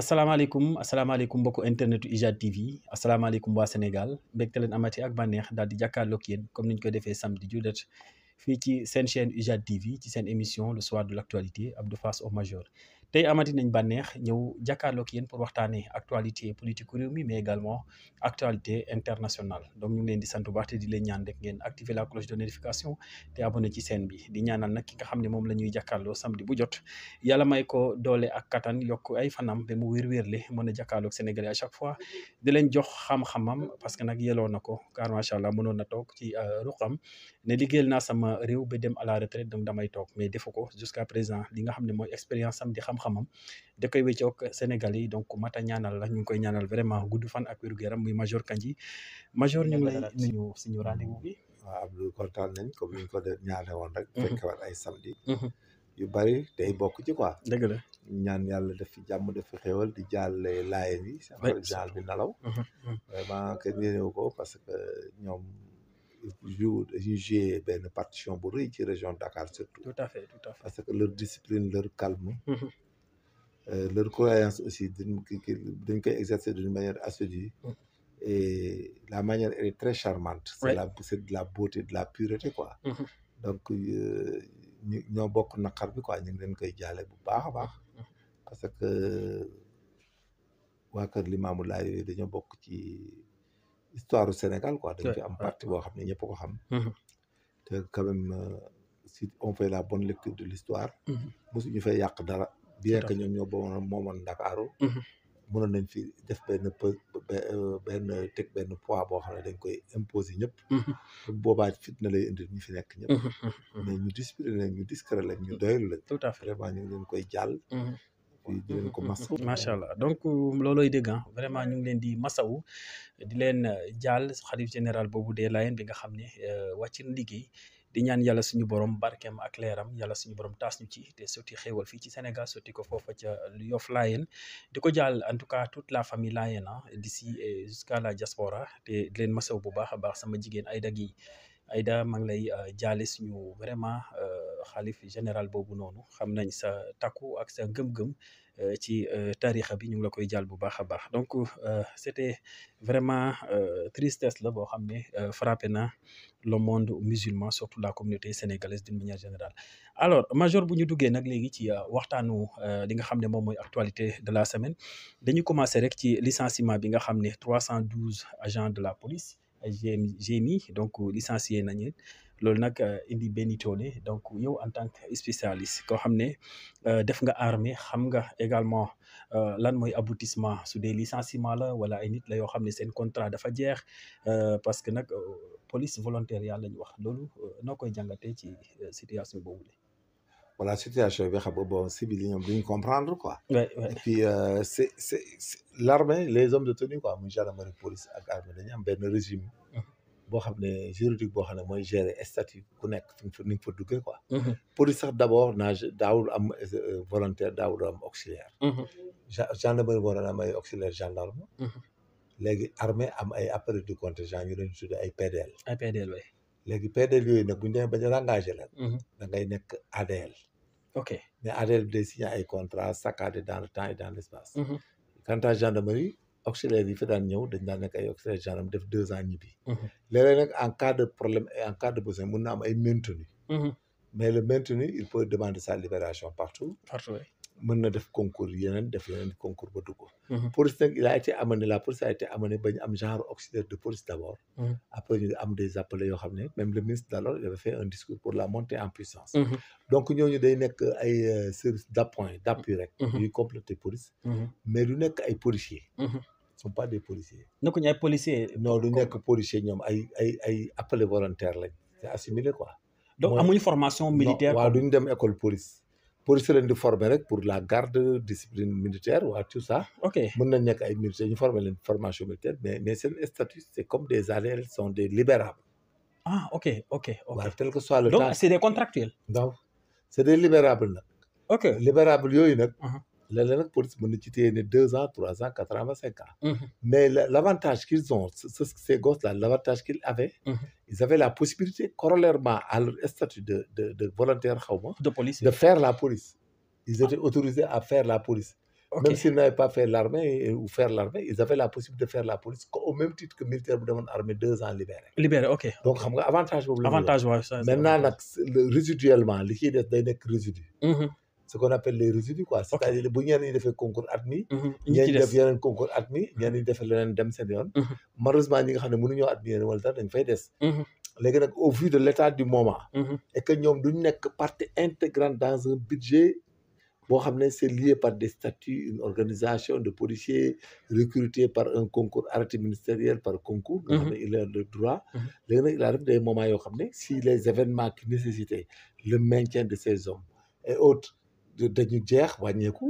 asalaamaaleykum mbokku internetu IJAD TV asalaamaaleykum waa Sénégal mbégte leen amati ak bànneex daal di jàkkaarloog yéen comme ni ñu koy defee samedi ju jot fii ci seen chaîne IJAD TV ci seen émission le soir de l' actualité Abdou Fass au major tey amati nañ bànneex ñëw jàkkaarloog yéen pour waxtaanee actualité politique réew mi mais également actualité internationale donc ñu ngi leen di sant bu baax te di leen ñaan rek ngeen activer la cloche de notification te abonné ci chaîne bi di ñaanal nag ki nga xam ne moom la ñuy jàkkaarloo samedi bu jot yàlla may ko doole ak kattan yokk ay fanam ba mu wér-wérle mën a jàkkaarloog Sénégalais à chaque fois di leen jox xam-xamam parce que nag yelloo na ko car macha allah mënoon na toog ci ruqam ne liggéeyal naa sama réew ba dem à la retraite donc damay toog mais defu ko jusqu'à présent li nga xam ne mooy expérience am di xam-xamam da koy wéccoog Sénégalais yi donc mata ñaanal la ñu ngi koy ñaanal vraiment gudd fan ak wér-gu-yaram muy Major Kandji Major ñu ngi lay nuyu suñu rendez-vous bi. waaw Abdou kontaan nañ comme ni ñu ko ñaane woon rek. fekkewaat ay samedi. yu bari day bokk ci quoi. dëgg la ñaan yàlla def fi jàmm def fi xéwal di jàlle laayeen yi. jaal bi nalaw. vraiment kenn yéenewu ko parce que ñoom dañuy joué benn partition bu rëy ci région Dakar surtout. tout à fait parce que leur discipline leur calme. leur croyance aussi dañ koy exercer d'une manière assidue. Et la manière elle est très charmante. C'est de la beauté, de la pureté quoi. Donc ñoo bokk naqar bi quoi ñu ngi leen koy jaale bu baax a baax. parce que waa kër Limaamu Laay yooyu dañoo bokk ci histoire du Sénégal quoi. dañ fi am parti boo xam ne ñëpp ko xam. te quand même si on fait la bonne lecture de l'histoire mosuñu fay yàq dara. bien que ñoom ñoo moomoon Ndakaaru. mënoon nañ fi def benn poids boo xam ne dañ koy imposer ñëpp. te boobaa fitna lay indi ñu fi nekk ñëpp. mais ñu discipliné lañ ñu discret lañ ñu doylu lañ. tout à fait vraiment ñu ngi leen koy jàll. di leen ko masawu. macha allah donc loolooy dëgg vraiment ñu ngi leen di masawu di leen jàll xalif général boobu dee Layène bi nga xam ne wàcc na liggéey. di ñaan yàlla suñu borom barkeem ak leeram yàlla suñu borom taas ñu ci te sotti xéewal fii ci Sénégal sotti ko foofa ca Yoff Layène di ko jàll en tout cas toute la famille Layène d'ici et jusqu'à la diaspora te di leen masaw bu baax a baax sama jigéen Aïda gi Aïda maa ngi lay jaale suñu vraiment xalif général boobu noonu xam nañ sa takku ak sa ngëm-ngëm ci tarixa bi ñu ngi la koy jàll bu baax a baax donc c'était vraiment tristesse la boo xam ne frappé na le monde musulman surtout la communauté sénégalaise d'une manière générale alors Major bu ñu duggee nag léegi ci waxtaanu li nga xam ne moom mooy actualité de la semaine dañu commencé rek ci licenciement bi nga xam ne 312 agents de la police ay GMI donc licencié nañu loolu nag indi benn toole donc yow en tant que spécialiste koo xam ne def nga armée xam nga également lan mooy aboutissement su dee licenciement la wala ay nit la yoo xam ne seen contrat dafa jeex parce que nag police volontaire yàlla ñu wax loolu noo koy jàngatee ci situation boobu la. voilà situation bi xam nga bon civil yi ñoom duñu comprendre quoi. et puis c'est l'armée les hommes de tenue quoi muy gendarmerie police ak armée dañu am benn régime. boo xam ne juridique boo xam ne mooy gérer statut ku nekk ni nga fa duggee quoi. police sax d'abord daawul am volontaire daawul am auxiliaire. gendarmerie moo doon am ay auxiliaire gendarme. léegi armée am ay appareils de contingent ñu leen tuddee ay PDL. ay PDL oui. léegi PDL yooyu nag bu ñu demee ba ñu engagé leen. da ngay nekk ADL. ok mais ADL bi day signé ay contrat saccadé dans le temps et dans l'espace. quant à gendarmerie auxiliaire yi fi daan ñëw dañ daan nekk ay auxiliaire gendarme def 2 ans ñibbi. léeg-léeg nag en cas de problème et en cas de besoin mun na am ay maintenu. mais le maintenu il peut demander sa libération partout. mën na def concours yeneen concours ba dugg. police nag il a été amené la police a été amené ba ñu am genre auxiliaire de police d'abord. après ñu am des appelés yoo xam ne même le ministre d'alors il avait fait un discours pour la montée en puissance. donc ñooñu day nekk ay services d'appui rek. yuy compléter police. mais du nekk ay policiers. sont pas des policiers. nekkuñu ay policiers. non du nekk policier ñoom ay appelés volontaires lañ. c'est assimilé quoi. donc amuñu formation militaire. waaw duñu dem école police. police leen di former rek pour la garde discipline militaire waa tout ça. ok mën nañ nekk ay militaires ñu former leen formation militaire mais seen statut c'est comme des ADL sont des libérables. ah ok. waaw tel que soit le donc temps c'est des contractuels. non c'est des libérables nag. ok libérables yooyu nag. léeg-léeg nag police mën na ci téye ne 2 ans 3 ans 4 ans ba 5 ans. mais l'avantage qu'ils ont ces gosses-là l'avantage qu'ils avaient. ils avaient la possibilité corollairement à leur statut de volontaire xaw ma. de police de faire la police. ils étaient autorisés à faire la police. ok Même s'ils n'avaient pas fait l'armée ou faire l'armée, ils avaient la possibilité de faire la police au même titre que militaire bu demoon armée 2 ans libéré. libéré ok Donc xam nga avantage boobu la ñu yor. avantage waaw ça c'est Maintenant avantage. nag résiduellement li ciy des day nekk résidu. Mhm, Ce qu'on appelle les résidus quoi. C'est-à-dire bu ñenn ñi defee concours at mi. mhm. ñenn ci ñi def des yeneen concours at mi ñenn ñi defee leneen dem seen yoon. Mhm, Malheureusement ñi nga xam ne mënuñoo at mi yéen wala dara dañ fay des. mhm, léegi nag au vu de l'état du moment. mhm. et que ñoom duñ nekk partie intégrante dans un budget boo xam ne c'est lié par des statuts une organisation de policiers recrutés par un concours arrêté ministériel par concours nga xam ne il a le droit léegi nag il arrive des moments yoo xam ne si les événements qui nécessitaient le maintien de ces hommes et autres dañu jeex wàññeeku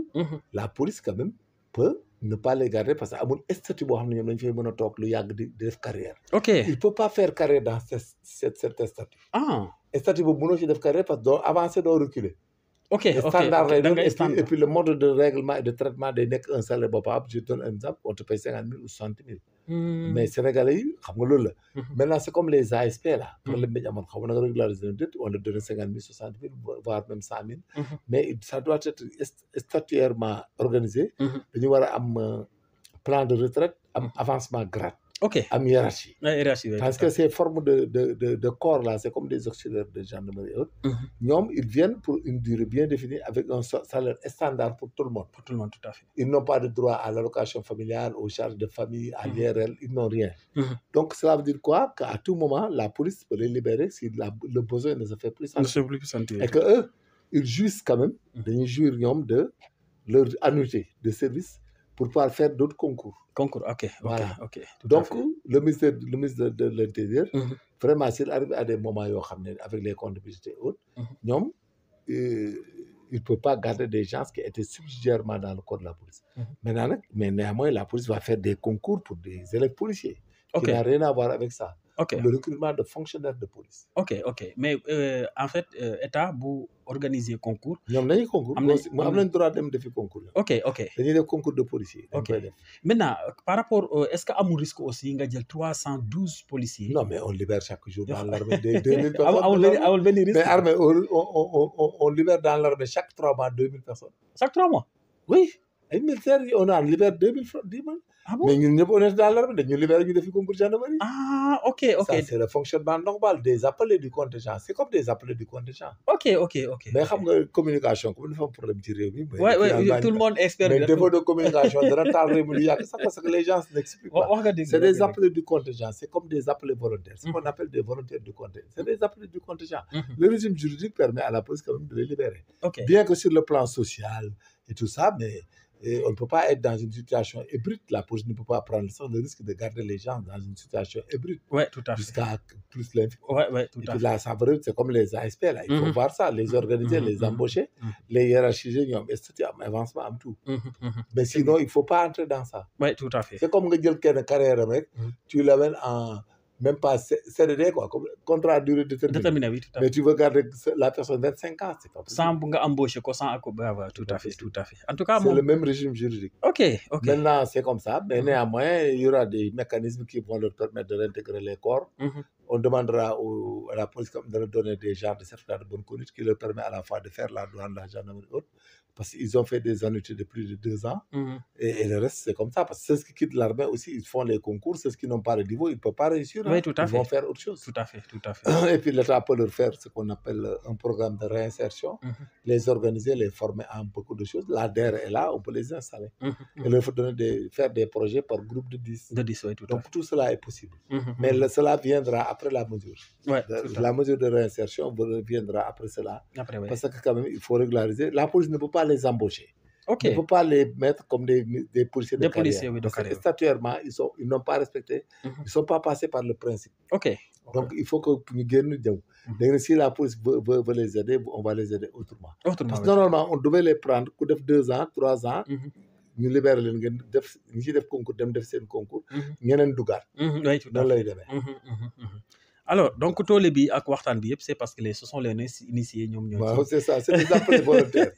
la police quand même peut ne pas les garder parce que amul statut boo xam ne ñoom dañu fay mën a toog lu yàgg di def carrière ok il peut pas faire carrière dans cet statut ah statut boobu mënoo ci def carrière parce que doo avancer doo reculer ok ok standard lay da doon ngay et standard puis le mode de règlement et de traitement day nekk un salaire boppam je donne un exemple on te paye 50 000 ou 60 000 mais sénégalais yi xam nga loolu la maintenant c'est comme les ASP là problème bi ñu amoon xam nga nag régulariser na on leur donne 50 000 60 000 voire même 100 000 mais ça doit être statutairement organisé dañu war a am plan de retraite am avancement grade ok am hiérarchie hiérarchie parce que ces formes de corps là c'est comme des auxiliaires de gendarmerie et autres ñoom ils viennent pour une durée bien définie avec un salaire standard pour tout le monde tout à fait ils n'ont pas de droit à l'allocation familiale aux charges de famille à l'IRL ils n'ont rien donc cela veut dire quoi qu'à tout moment la police peut les libérer si le besoin ne se fait plus sentir et que eux ils jouissent quand même dañuy jouir ñoom de leur annuité de service pour pouvoir faire d'autres concours. Ok. Voilà. Ok. Donc, le ministre de l'Intérieur, vraiment, s'il arrive à des moments avec les comptes budgétaires et autres, il ne peut pas garder des gens qui étaient subsidiairement dans le corps de la police. Maintenant, mais néanmoins, la police va faire des concours pour des élèves policiers. Qui n'a rien à voir avec ça. Le recrutement de fonctionnaires de police. Ok. Mais en fait, l'État, vous organisez concours. Nous avons concours. Nous avons le droit de faire concours. Ok. Nous avons des concours de policiers. Maintenant, par rapport, est-ce qu'il y a un risque aussi de 312 policiers? Non, mais on libère chaque jour dans l'armée des 2000 personnes. Mais armée, on libère dans l'armée chaque 3 mois 2000 personnes. Chaque 3 mois? Oui. Les militaires, on en libère 2000 personnes. Ah bon? Mais nous, on est dans l'armée, nous libérons des concours de gendarmerie. Ah, ok. Ça, c'est le fonctionnement normal des appelés du contingent. C'est comme des appelés du contingent. Ok. Mais la communication, comme nous avons un problème de tirer. Oui, tout le monde espère. Mais le défaut de communication, ça parce que les gens n'expliquent pas. C'est des appelés du contingent. C'est comme des appelés volontaires. C'est ce qu'on appelle des volontaires du contingent. C'est des appelés du contingent. Le régime juridique permet à la police quand même de les libérer. Bien que sur le plan social et tout ça, mais... Et on ne peut pas être dans une situation hybride. La police ne peut pas prendre le risque de garder les gens dans une situation hybride. Oui, tout à fait. Jusqu'à plus l'infini. Oui, tout à fait. Là, ça veut dire c'est comme les ASP. Là. Il faut voir ça, les organiser, les embaucher, les hiérarchiser, ils ont un avancement en tout. Mais sinon, il ne faut pas entrer dans ça. Oui, tout à fait. C'est comme quelqu'un de carrière, mec, tu l'amènes en... Même pas CDD, quoi, comme contrat durée déterminée. Oui, tout à fait. Mais tu veux garder la personne 25 ans, c'est pas possible. Sans embaucher, sans tout à fait. En tout cas, c'est le même régime juridique. Ok. Maintenant, c'est comme ça. Mais néanmoins, il y aura des mécanismes qui vont leur permettre de réintégrer les corps. On demandera à la police de leur donner des genres de certificats de bonne conduite qui leur permet à la fois de faire la douane, la gendarmerie et autres. Parce qu'ils ont fait des annuités de plus de 2 ans. Et le reste, c'est comme ça. Parce que ceux qui quittent l'armée aussi, ils font les concours. Ceux qui n'ont pas le niveau, ils ne peuvent pas réussir. Oui, tout à fait. Ils vont faire autre chose. Tout à fait. Et puis l'État peut leur faire ce qu'on appelle un programme de réinsertion, les organiser, les former en beaucoup de choses. La DER est là, on peut les installer. Et leur faut faire des projets par groupe de 10. De 10, oui, tout à fait. Donc tout cela est possible. Mais cela viendra après la mesure. Ouais, la mesure de réinsertion viendra après cela. Après, ouais. Parce que quand même, il faut régulariser. La police ne peut pas les embaucher. Okay. Il ne faut pas les mettre comme des policiers de carrière. Policiers, oui, de carrière. Statuairement, ils n'ont pas respecté. Ils ne sont pas passés par le principe. Donc, il faut que nous gagnons. Si la police veut les aider, on va les aider autrement. Parce que normalement, on devait les prendre pour 2 ans, 3 ans. Nous libérer les gens, nous avons concours, nous avons concours. Nous avons dougar. Alors, donc, tout le bi ak waxtan bi c'est parce que ce sont les initiés. C'est ça, c'est des appelés volontaires.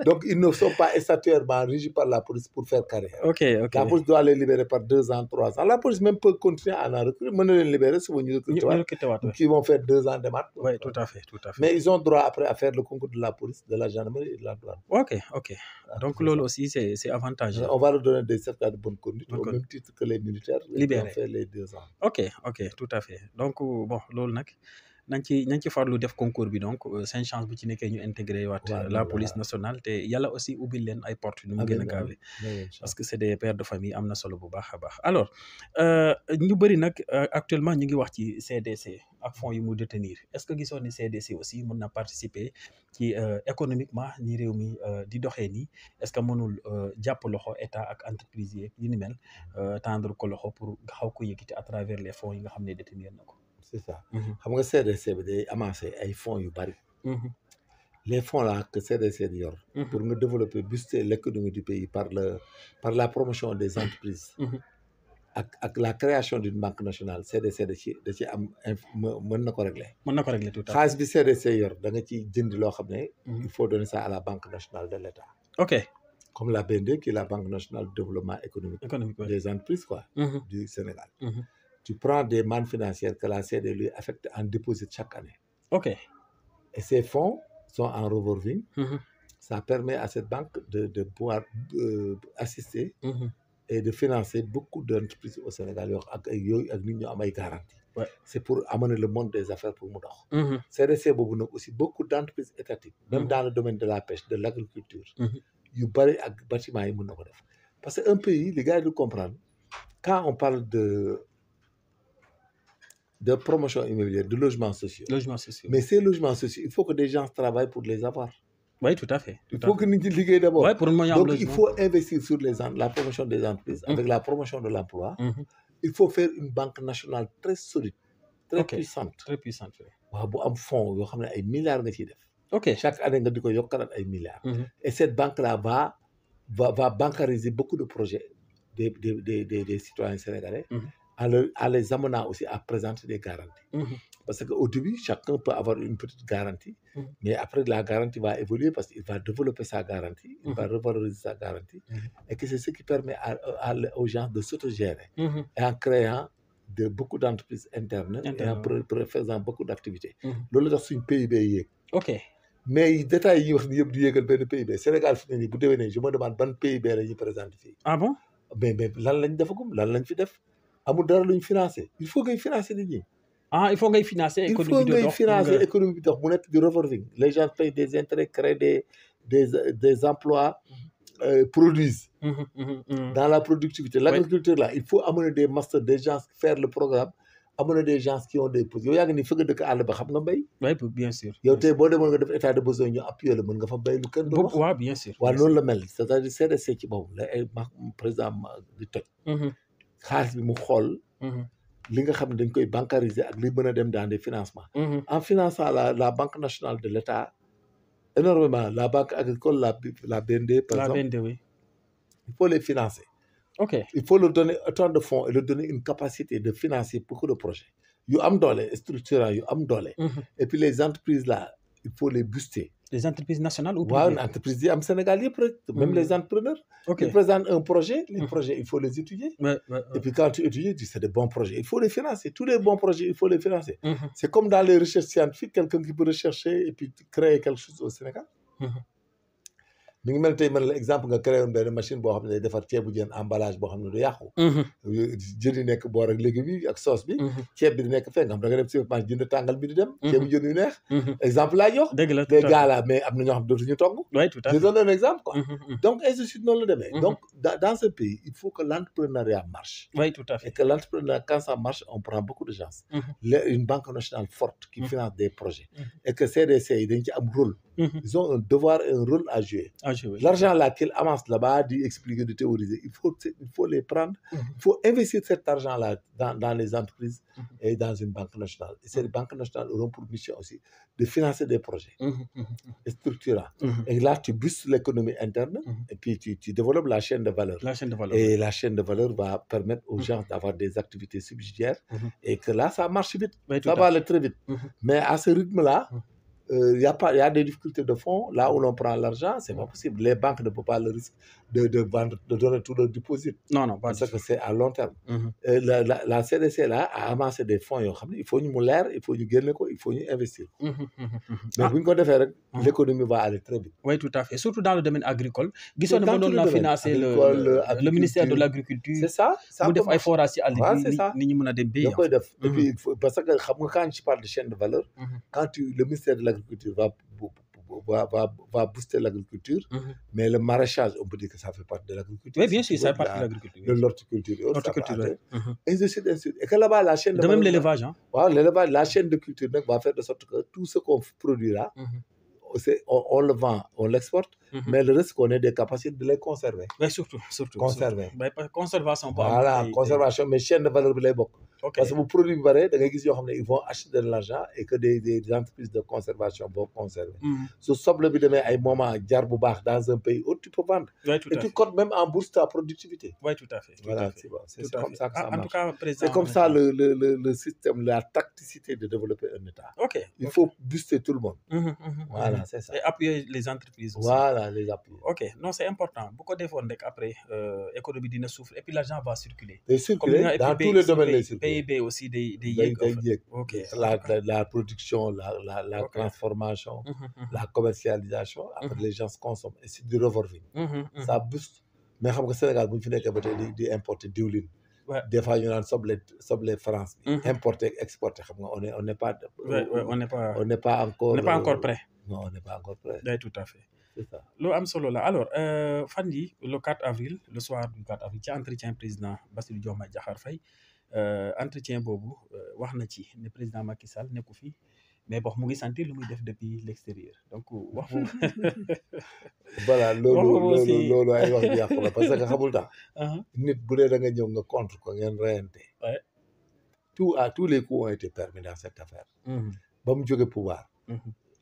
Donc, ils ne sont pas statuairement régis par la police pour faire carrière. Ok. La police doit les libérer par 2 ans, 3 ans. La police même peut continuer à en recruter. Mën na leen libérer si vous recrutez qui vont faire 2 ans de maths. Oui, tout à fait. Mais ils ont droit après à faire le concours de la police, de la gendarmerie et de la douane. Ok. Donc, lolo aussi, c'est avantageux. On va leur donner des certificats de bonne conduite au même titre que les militaires qui ont fait les 2 ans. Ok, tout à fait. Donc, bon, lolo nak. nañ ci farlu def concours bi donc seen chance bu ci nekkee ñu intégré waat la police nationale te yàlla aussi ubbil leen ay portes nu mu gën a gaawee parce que c'est des pères de famille am na solo bu baax a baax alors ñu bëri nag actuellement ñu ngi wax ci CDC ak fonds yi mu détenir est-ce que gisoon ni CDC aussi mën na participer ci économiquement ni réew mi di doxee nii est-ce que mënul jàpp loxo état ak entreprise yi ni mel tendre ko loxo pour xaw ko yëkkati à travers les fonds yi nga xam ne détenir na ko. C'est ça. xam nga CDC bi day amasser ay fonds yu bari. Les fonds là que CDC di yor. pour nga développer booster l'économie du pays par la promotion des entreprises. ak la création d'une banque nationale CDC da ci am mën na ko régler. mën na ko régler tout à fait. xaalis bi CDC yor da nga ciy jënd loo xam ne. il faut donner ça à la banque nationale de l'État. Ok. Comme la BND qui est la Banque nationale de développement économique. Des entreprises quoi. Du Sénégal. Tu prends des mannes financières que la CDE lui affecte en dépôt chaque année. Ok. Et ces fonds sont en revolving. Ça permet à cette banque de pouvoir assister et de financer beaucoup d'entreprises au Sénégal ak nit ñu am ay garanties. C'est pour amener le monde des affaires pour mu dox. CDC boobu nag aussi beaucoup d'entreprises étatiques. Même dans le domaine de la pêche, de l'agriculture. yu bari ak bâtiment yi mën na ko def. Parce que un pays les gars doivent comprendre quand on parle de promotion immobilière, de logements sociaux. Mais ces logements sociaux, il faut que des gens travaillent pour les avoir. Oui, tout à fait. Il faut que nous liguions d'abord. Ouais, donc, il faut investir sur la promotion des entreprises, avec la promotion de l'emploi. Il faut faire une banque nationale très solide, très puissante. Très puissante. Waaw bu am fonds yoo xam ne ay milliards nga ciy def. Ok. Chaque année nga di ko yokkalaat ay milliards. Et cette banque-là va bancariser beaucoup de projets des citoyens sénégalais. En les amenant aussi à présenter des garanties. Parce qu'au début, chacun peut avoir une petite garantie, mais après, la garantie va évoluer parce qu'il va développer sa garantie, il va revaloriser sa garantie, et que c'est ce qui permet aux gens de s'autogérer, et en créant beaucoup d'entreprises internes, et en faisant beaucoup d'activités. Loolu tax suñ PIB yéeg. Ok. Mais détails yi wax ni yëpp du yéegal benn PIB Sénégal fi ne nii bu déwénee je me demande ban PIB la ñuy présenter fii. Ah bon? mais lan lañ defagum lan lañ fi def. amul dara luñ financer il faut ngay financer nit ñi. Il faut ngay financer économie bi dox. Il faut ngay financer économie bi dox mu nekk du revolving. Les gens payent des intérêts, créent des emplois, produisent. Dans la productivité. L'agriculture là, il faut amener des masters, des gens faire le programme, amener des gens qui ont des postes. Yow yaa ngi ni fëgg dëkk àll ba xam nga mbay. Oui, bien sûr. yow tey boo demoon nga def état de besoin ñu appuyer la mën nga fa bay lu kenn du wax. waaw bien sûr. waaw noonu la mel c'est-à-dire CDC ci boobu la ay président di toj. xaalis bi mu xool. li nga xam ne dañ koy bancariser ak li mën a dem dans des financements. En finançant la Banque nationale de l'État énormément, la Banque agricole, la BND par exemple. La BND, oui. Il faut les financer. Ok. Il faut leur donner autant de fonds et leur donner une capacité de financer beaucoup de projets. Yu am doole structurant yu am doole. Et puis les entreprises là, il faut les booster. Les entreprises nationales ou privées? Waaw, entreprises yi am Sénégal yëpp rek, même les entrepreneurs. Ils présentent un projet, les projets, il faut les étudier. Et puis quand tu étudies, c'est des bons projets. Il faut les financer. Tous les bons projets, il faut les financer. C'est comme dans les recherches scientifiques, quelqu'un qui peut rechercher et puis créer quelque chose au Sénégal. mi ngi mel tey man la exemple nga créé woon benn machine boo xam ne day defar ceebu jën emballage boo xam ne du yàqu. jën yi nekk boor ak légumes yi ak sauce bi. ceeb bi di nekk fekk nga xam da nga dem supermarché jënd tàngal bi di dem. ceebu jën yu neex. exemple laa jox. dëgg la les gars là mais am na ñoo xam ne dootuñu togg. oui tout à fait je donne un exemple quoi. Donc ainsi de suite noonu la demee. Donc dans ce pays il faut que l'entrepreneuriat marche. oui tout à fait. Et que l'entrepreneuriat quand ça marche on prend beaucoup de gens. Une banque nationale forte qui finance des projets. Et que CDC yi dañ ci am rôle. Ils ont un devoir et un rôle à jouer. L'argent là qu'ils amassent là-bas, d'expliquer, de théoriser, il faut les prendre. Il faut investir cet argent-là dans les entreprises et dans une banque nationale. Et ces banques nationales auront pour mission aussi de financer des projets structurants. Et là, tu boostes l'économie interne et puis tu développes la chaîne de valeur. Et la chaîne de valeur va permettre aux gens d'avoir des activités subsidiaires et que là, ça marche vite. Ça va aller très vite. Mais à ce rythme-là, il y a des difficultés de fonds. Là où l'on prend l'argent, c'est pas possible. Les banques ne peuvent pas le risque de vendre, de donner tout le dépôt. Non, non, pas Parce du que tout. c'est à long terme. La CDC là a amassé des fonds yoo xam ne il faut ñu mu leer, il faut ñu génne ko, il faut ñu investir. Mais bu ñu ko defee rek, l'économie va aller très vite. Oui, tout à fait. Surtout dans le domaine agricole. Gisoon na Dans mënoon tous les na domaines. financer Agricole, le ministère de agriculture. l'agriculture. C'est ça. Ça mu def peut ay forage ci àll Ouais, bi c'est ça. nit ñi mën a dem béy. da koy def. Et puis parce que xam nga quand tu parles de chaîne de valeur, quand le ministère de l'agriculture va booster l'agriculture, mais le maraîchage, on peut dire que ça fait partie de l'agriculture. Oui, bien Si sûr, tu ça veux, fait partie de l'agriculture. de l'horticulture et autres, ça Horticulture, va oui. aller. Ainsi de suite, ainsi de suite. Et que là-bas, la chaîne de De même valeur, l'élevage, hein. waaw, l'élevage, la chaîne de culture nag va faire de sorte que tout ce qu'on produit là, on le vend, on l'exporte, mais le reste qu'on ait des capacités de les conserver. Oui, surtout. Conserver. Conservation. Voilà, conservation, mais chaîne de valeur bi lay bokk. Ok. Parce que bu produit bi bare da ngay gis yoo xam ne ils vont acheter de l'argent et que des entreprises de conservation vont conserver. Su soble bi demee ay moment jar bu baax dans un pays autre, tu peux vendre. Oui, tout Et à tu fait. cotes même en bourse ta productivité. Oui, tout à fait. Voilà, c'est bon. C'est Tout à comme fait. ça que ça En tout marche. cas, président. C'est comme ça le système, la tacticité de développer un État. Ok. Il faut booster tout le monde. Voilà, c'est ça. Et appuyer les entreprises aussi. Voilà, les appuis. Ok, non, c'est important. Beaucoup d'efforts après, l'économie dina souffre et puis l'argent va circuler. Et circuler dans tous les domaines. Les PIB aussi, des Ok. La production, la transformation, la commercialisation, après les gens se consomment. Et c'est du revolving. Ça booste. Mais xam nga Sénégal bu ñu fi nekkee ba tey di importer diwlin. Des fois ñu naan soble France bi. Importer exporter xam nga on n'est pas. On n'est pas encore prêt. Non, on n'est pas encore prêt. Oui, tout à fait. C'est ça. Lo am solo la alors fan yi le 4 avril le soir du 4 avril ci entretien président Bassirou Diomaye Diakhar Faye entretien boobu wax na ci ne président Macky Sall nekku fi mais bon mu ngi sentir lu muy def depuis l'extérieur donc wax voilà loolu ay wax yàqu la parce que xamul tax nit bu dee da nga ñëw nga contre ko ngeen reyante tous les coups ont été permis dans cette affaire ba mu jóge pouvoir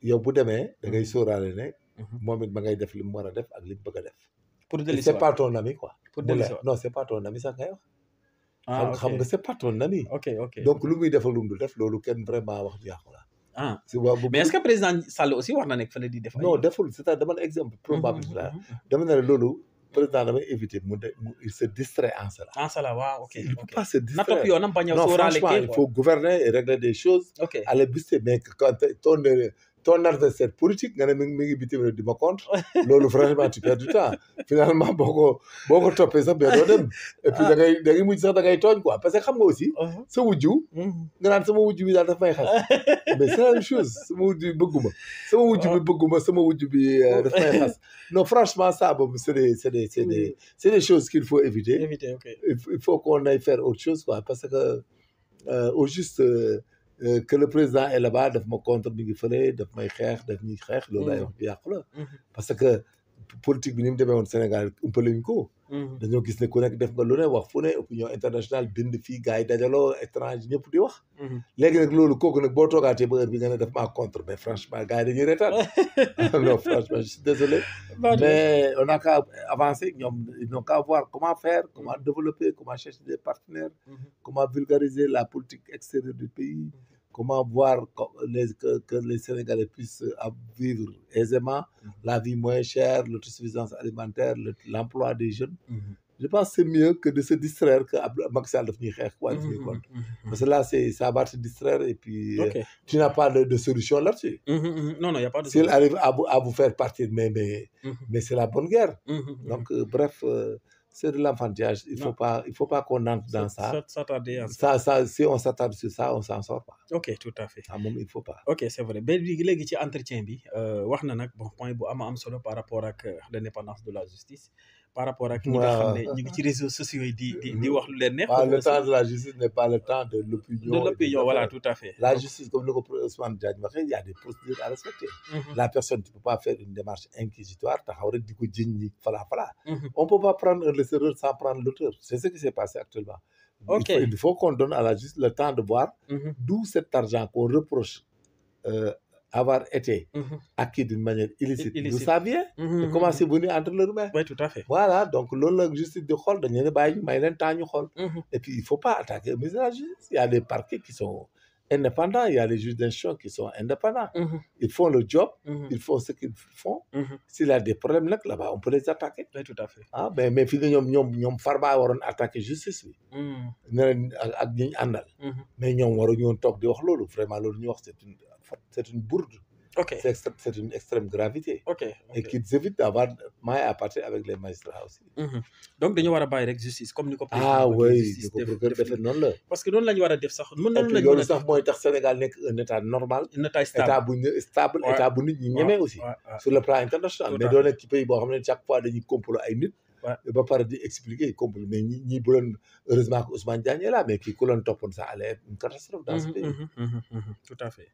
yow bu demee da ngay sóoraale ne moom it ba ngay def li mu war a def ak li mu bëgg a def pour dellu c'est pas ton ami quoi pour dellu non c'est pas ton ami sax ngay wax xam nga c'est pas ton ami ok donc lu muy def ak lu mu dul def loolu kenn vraiment wax yàqu la mais est-ce que président Sall aussi war na nekk fële di def non deful c'est-à-dire dama ne exemple probable la dama ne loolu président damay éviter il se distrait en cela waaw ok il peut pas se distraire na topp yoonam bañ a non sóoraale franchement il faut gouverner et régler des choses aller booster mais quand ton adversaire politique nga ne mi ngi bitim réew di ma contre loolu franchement tu perds du temps finalement boo ko toppee sax mais doo dem et puis da ngay mujj sax da ngay tooñ quoi parce que xam nga aussi sa wujju nga naan sama wujju bi daal daf may xas mais c'est la même chose sama wujju bi bëgguma sama wujju bi daf may xas non franchement ça boobu c'est des choses qu'il faut éviter il faut qu'on aille faire autre chose quoi parce que au juste que le président est là-bas daf ma contre mi ngi fële daf may xeex daf ñuy xeex loolu ay wax bi yàqu la parce que politique bi ni mu demee woon Sénégal umpale ñu ko dañoo gis ne ku nekk def nga lu ne wax fu ne opinion internationale bind fii gars yi dajaloo étranger ñëpp di wax léegi nag loolu kooku nag boo toogaatee ba heure bi nga ne daf maa contre mais franchement gars yi dañuy reetaan non franchement je suis désolé mais on n'a qu'à avancer ñoom ils n'ont qu'à voir comment faire comment développer comment chercher des partenaires comment vulgariser la politique extérieure du pays comment voir que les Sénégalais puissent vivre aisément, la vie moins chère, l'autosuffisance alimentaire, l'emploi des jeunes. Je pense que c'est mieux que de se distraire que Macky Sall daf ñuy xeex quoi daf ñuy contre. Parce que là ça va te distraire et puis tu n'as pas de solution là-dessus. Non, il n'y a pas de solution. S'il arrive à vous faire partir, mais c'est la bonne guerre. Donc bref... c'est de l'enfantillage. Il faut pas qu'on entre dans ça. Si on s'attarde sur ça, on s'en sort pas. Ok, tout à fait. Ça moom il faut pas. Ok, c'est vrai. ba léegi ci entretien bi wax na nag bon point bu am solo par rapport ak l'indépendance de la justice par rapport ak ñi nga xam ne ñu ngi ci réseaux sociaux yi di wax lu leen neex. Le temps de la justice n'est pas le temps de l'opinion. De l'opinion, voilà, tout à fait. La justice, comme le Ousmane Diagne waxee, il y a des procédures à respecter. La personne, tu peux pas faire une démarche inquisitoire, taxaw rek di ko jiñ ñi fala. On peut pas prendre un laisseur sans prendre l'auteur. C'est ce qui s'est passé actuellement. Il faut qu'on donne à la justice le temps de voir d'où cet argent qu'on reproche avoir été acquis d'une manière illicite. D'où ça vient et comment c'est venu entre leurs mains. Oui, tout à fait. Voilà, donc loolu la justice di xool dañu ne bàyyi ñu may leen temps ñu xool. Et puis il faut pas attaquer mais la justice. Il y a des parquets qui sont indépendants, il y a les juges d'instruction qui sont indépendants. Ils font le job, ils font ce qu'ils font. S'il y a des problèmes là-bas, on peut les attaquer. Oui, tout à fait. Ah, mais fii ñoom Farba waroon attaquer justice bi. ne leen ak ñi ñu àndal. mais ñoom waruñu woon toog di wax loolu vraiment loolu ñu wax c'est une bourde. Ok. C'est une extrême gravité. Ok. Et qu'ils évitent d'avoir maille à partir avec les magistrats aussi. donc dañu war a bàyyi rek justice comme ni ko. ah oui ni ko procureur defee noonu la. parce que noonu la ñu war a def sax. mën nañu la loolu sax mooy tax Sénégal nekk un état normal. un état stable état bu stable état bu nit ñi ñemee aussi. sur le plan international. mais doo nekk ci pays boo xam ne chaque fois dañuy complot ay nit. ba pare di expliquer complot mais ñi bu leen heureusement que Ousmane Diagne est là mais kii ku leen toppoon ça allait être une catastrophe dans ce pays. tout à fait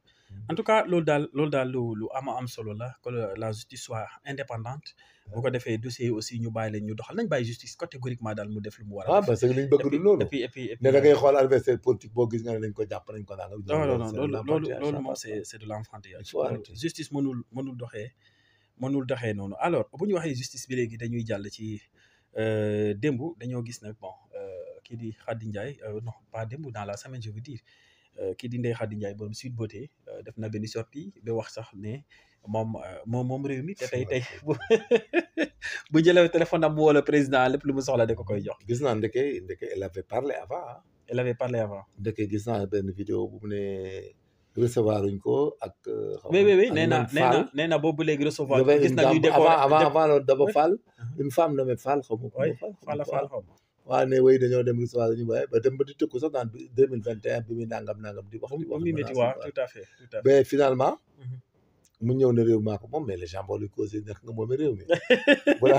en tout cas loolu daal lu am solo la que la justice soit indépendante. bu ko defee dossier aussi ñu bàyyi leen ñu doxal nañ bàyyi justice catégoriquement daal mu def lu mu war a def. parce que liñ bëgg du loolu. et puis ne da ngay xool adversaire politique boo gis nga ne nañ ko jàpp nañ ko daal. non loolu moom c'est de l'enfantillage. justice mënul doxee noonu alors bu ñu waxee justice bi léegi dañuy jàll ci démb dañoo gis nag bon kii di Khady Ndiaye non pas démb dans la semaine je veux dire kii di Ndeye Khady Ndiaye borom Sweet Beauté def na benn sortie ba wax sax ne moom réew mi te tey bu jëlee téléphone am mu woo le président lépp lu mu soxla da ko koy jox. gis naa ndeke elle avait parlé avant. elle avait parlé avant. ndeke gis naa benn vidéo bu mu ne recevoir uñ ko ak. oui nee na boobu léegi recevoir. gis na ñuy décorer avant Daba Fall. une femme nommée Fall xaw ma. Fall. waaw ne way dañoo dem recevoir ñu waaye ba dem ba di tëkku sax dans 2021 bi muy nangam di wax. tout à fait. mais finalement. mu ñëw ne réew maa ko moom mais les gens boo luy causé nekk nga moomee réew mi. voilà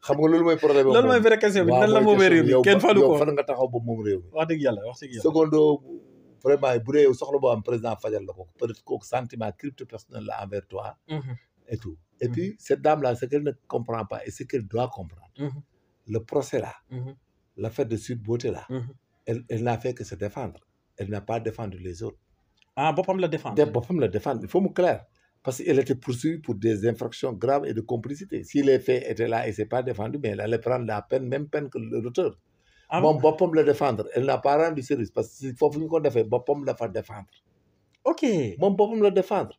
xam nga loolu mooy problème. loolu mooy vraie question bi nan la moomee réew mi kenn falu ko yow fan nga taxaw ba moom réew mi. wax dëgg yàlla. secondo vraiment bu dee soxla boo am président fajal la ko peut-être kooku sentiment crypto personnel la envers toi. et tout et puis cette dame là ce qu'elle ne comprend pas et ce qu'elle doit comprendre. le procès là. l'affaire de Sweet Beauté là. elle n'a fait que se défendre. elle n'a pas défendu les autres. boppam la défendre. Il faut mu clair. Parce qu'elle était poursuivie pour des infractions graves et de complicité. Si les faits étaient là et ne s'est pas défendu, mais elle allait prendre la peine, même peine que l'auteur. Bon, boppam la défendre. Elle n'a pas rendu service parce que s'il faut qu'on défende, boppam la fa défendre. Ok. Moom boppam la défendre.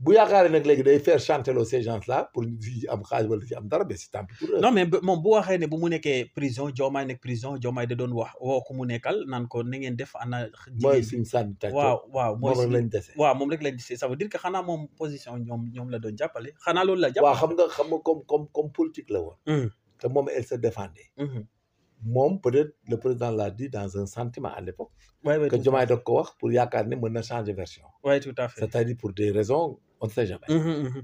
bu yaakaaree nag léegi day faire chanter ces gens-là pour ci am xaalis wala ci am dara mais c'est tant pis pour eux. non mais moom bu waxee ne bu mu nekkee prison Diomaye nekk prison Diomaye da doon wax woo ko mu nekkal naan ko na ngeen def ana. mooy suñu sànni tàcc. waaw moom rek lañ dese. waaw moom rek lañ dese ça veut dire que xanaa moom position ñoom la doon jàppale xanaa loolu la jàppale. waaw xam nga comme politique la woon. te moom elle se défendait. moom peut-être le président l'a dit dans un sentiment à l'époque. que Diomaye da ko wax pour yaakaar ne mën na changer version. oui tout à fait. c'est-à-dire pour des raisons on ne sait jamais.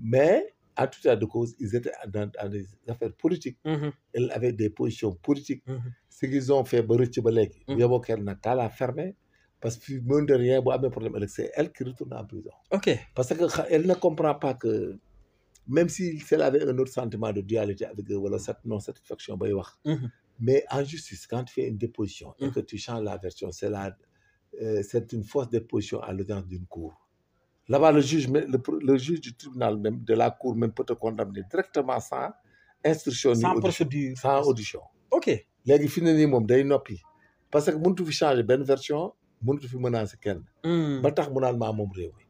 mais en tout état de cause ils étaient dans des affaires politiques. ils avaient des positions politiques. ce qu'ils ont fait ba rëcc ba léegi. yóbboo kenn nag qu'à la fermer parce que mine de rien bu amee problème ëllëg c'est elle qui retourne en prison. ok parce que elle ne comprend pas que même si elle avait un autre sentiment de dualité avec eux wala cette non satisfaction bay wax. mais en justice quand tu fais une déposition. et que tu changes la version c'est une fausse déposition à l'audience d'une cour. Là-bas, le juge du tribunal même, de la cour même peut te condamner directement sans instruction. Sans procédure. Sans audition. Ok. Léegi fi ne nii moom day noppi parce que mënatu fi changer benn version mënatu fi menacer kenn. ba tax mu naan maa moom réew mi.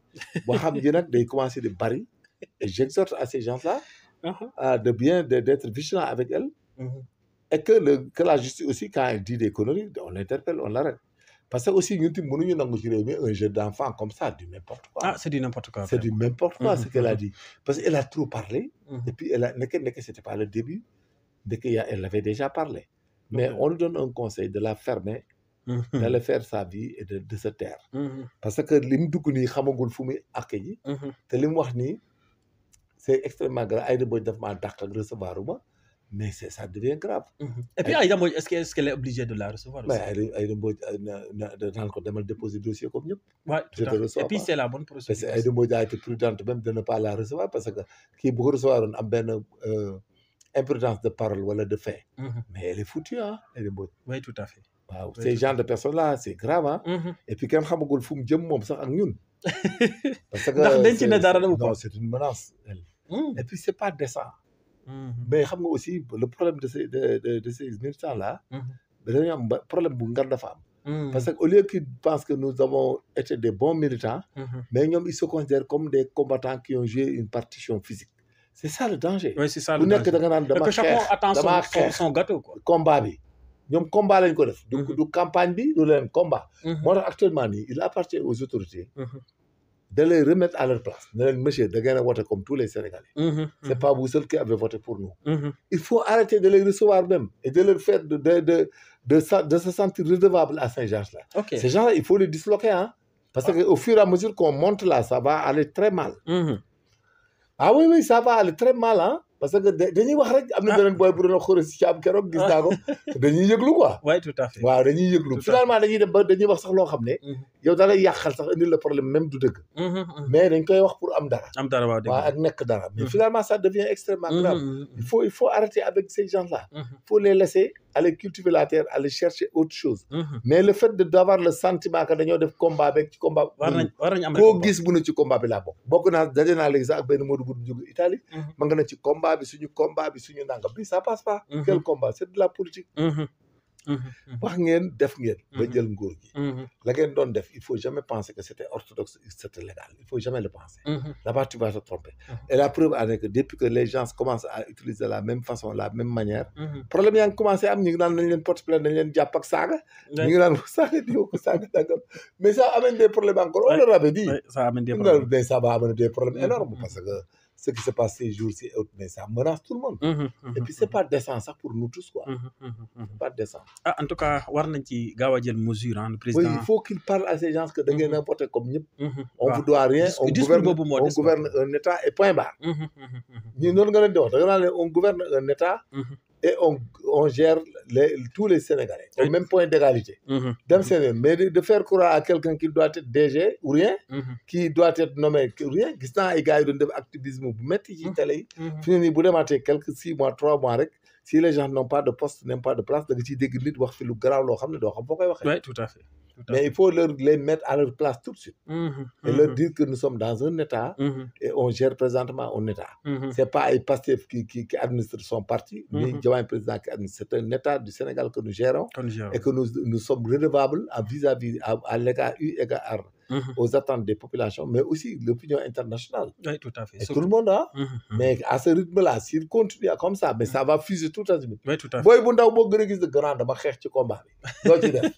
boo xam ji nag day commencer di bari et j'exhorte à ces gens-là. de bien d'être vigilants avec elle. et que la justice aussi quand elle dit des conneries on l'interpelle on l'arrête. parce que aussi ñun tamit mënuñu nangu ci réew mi un jeu d'enfant comme ça du n'importe quoi. c'est du n'importe quoi. c'est du n'importe quoi ce qu'elle a dit. parce qu'elle a trop parlé. et puis elle a nekk c'était pas le début. elle avait déjà parlé. mais on lui donne un conseil de la fermer. d'aller faire sa vie et de se taire. parce que li mu dugg nii xamagul fu muy àq ji. te li mu wax nii c'est extrêmement grave Aïda Mbodj daf maa dàq ak recevoir uma mais ça devient grave. et puis Aïda Mbodj est-ce qu'elle est obligée de la recevoir aussi. mais Aïda Mbodj naan ko demal déposer dossier comme ñëpp. Ouais, tout à fait. Et puis c'est la bonne procédure. parce que Aïda Mbodj a été prudente même de ne pas la recevoir parce que kii bu ko recevoir woon am benn imprudence de parole wala de fait. mais elle est foutue Aïda Mbodj. oui tout à fait. waaw ces genre de personnes là c'est grave et puis kenn xamagul fu mu jëm moom sax ak ñun. parce que ndax denc na dara ou pas. non c'est une menace. et puis c'est pas décent. mais xam nga aussi le problème de ces militants là. dañoo am problème bu ngar dafa am. Parce qu'au lieu qu'ils pensent que nous avons été des bons militants, mais ils se considèrent comme des combattants qui ont joué une partition physique. C'est ça le danger. Oui, c'est ça Ku le nekk danger. da nga naan dama Que chacun attend xeex son gâteau, quoi. combat bi ñoom combat lañ ko def. du campagne bi du leen combat. moo tax actuellement nii il appartient aux autorités. de les remettre à leur place. ne leen monsieur da ngeen a voté comme tous les Sénégalais. C'est pas vous seul qui avez voté pour nous. Il faut arrêter de les recevoir même et de leur faire de se sentir redevable à ces gens-là. Ok. Ces gens-là, il faut les disloquer, hein. Parce qu'au fur et à mesure qu'on monte là, ça va aller très mal. Ah oui, ça va aller très mal, hein. Parce que dañuy wax rek am na beneen boy bu doon xóore si caab keroog gis naa ko dañuy yëglu quoi. Oui, tout à fait. waaw dañuy yëglu finalement dañuy dem ba dañuy wax sax loo xam ne. yow da lay yàqal sax indil le problème même du dëgg. mais dañ koy wax pour am dara. am dara waaw dëgg ak nekk dara. mais finalement ça devient extrêmement grave. il faut arrêter avec ces gens-là. Il faut les laisser aller cultiver la terre, aller chercher autre chose. Mais le fait d'avoir le sentiment que dañoo def combat avec ci combat. war nañ am koo gis bu ne ci combat bi laa bokk naa daje naa léegi sax ak benn Modou bu jóge Italie. ma nga ne ci combat bi suñu nangam bi ça passe pas. Quel combat c'est de la politique. wax ngeen def ngeen. ba jël nguur gi. la ngeen doon def il faut jamais penser que c'était orthodoxe c'était légal il faut jamais le penser. Là-bas tu vas te tromper. Et la preuve en est que depuis que les gens commencent à utiliser la même façon la même manière. problème yaa ngi commencé am ñu ngi naan nañ leen porte plainte nañ leen jàpp ak saaga. ñu ngi naan saaga di ko saaga dangam mais ça amène des problèmes encore on leur avait dit. ça amène des problèmes mais ça va amener des problèmes énormes parce que ce qui se passe ces jours-ci mais ça menace tout le monde. Et puis c'est pas décent ça pour nous tous quoi. C'est pas décent. Ah en tout cas war nañ ci gaaw a jël mesure le président. Oui, il faut qu'il parle à ces gens que da ngeen n'importe comme ñëpp. On vous doit rien on gouverne un état et point barre. ñi noonu nga leen di wax da nga naan leen on gouverne un état. Et on gère tous les Sénégalais au même point d'égalité. Mais de faire croire à quelqu'un qui doit être DG ou rien, qui doit être nommé rien, gis naa ay gars yi doon def activisme bu métti ci télé yi. fi ne nii bu demaatee quelques 6 mois 3 mois rek si les gens n'ont pas de poste n'ont pas de place da nga ciy dégg nit wax fi lu garaaw loo xam ne doo xam foo koy waxee. Oui, tout à fait. Mais il faut les mettre à leur place tout de suite. Et leur dire que nous sommes dans un état et on gère présentement un état. C'est pas un Pastef qui administre son parti, mais Diomaye président qui administre. C'est un état du Sénégal que nous gérons et que nous sommes redevables vis-à-vis à l'égard aux attentes des populations, mais aussi l'opinion internationale. Oui, tout à fait. Et tout le monde, hein. Mais à ce rythme-là, s'il continue comme ça, mais ça va fuser tout à fait. Oui, tout à fait. Boy bu ndaw boo gën a gis de grand dama xeex ci combat bi doo ci def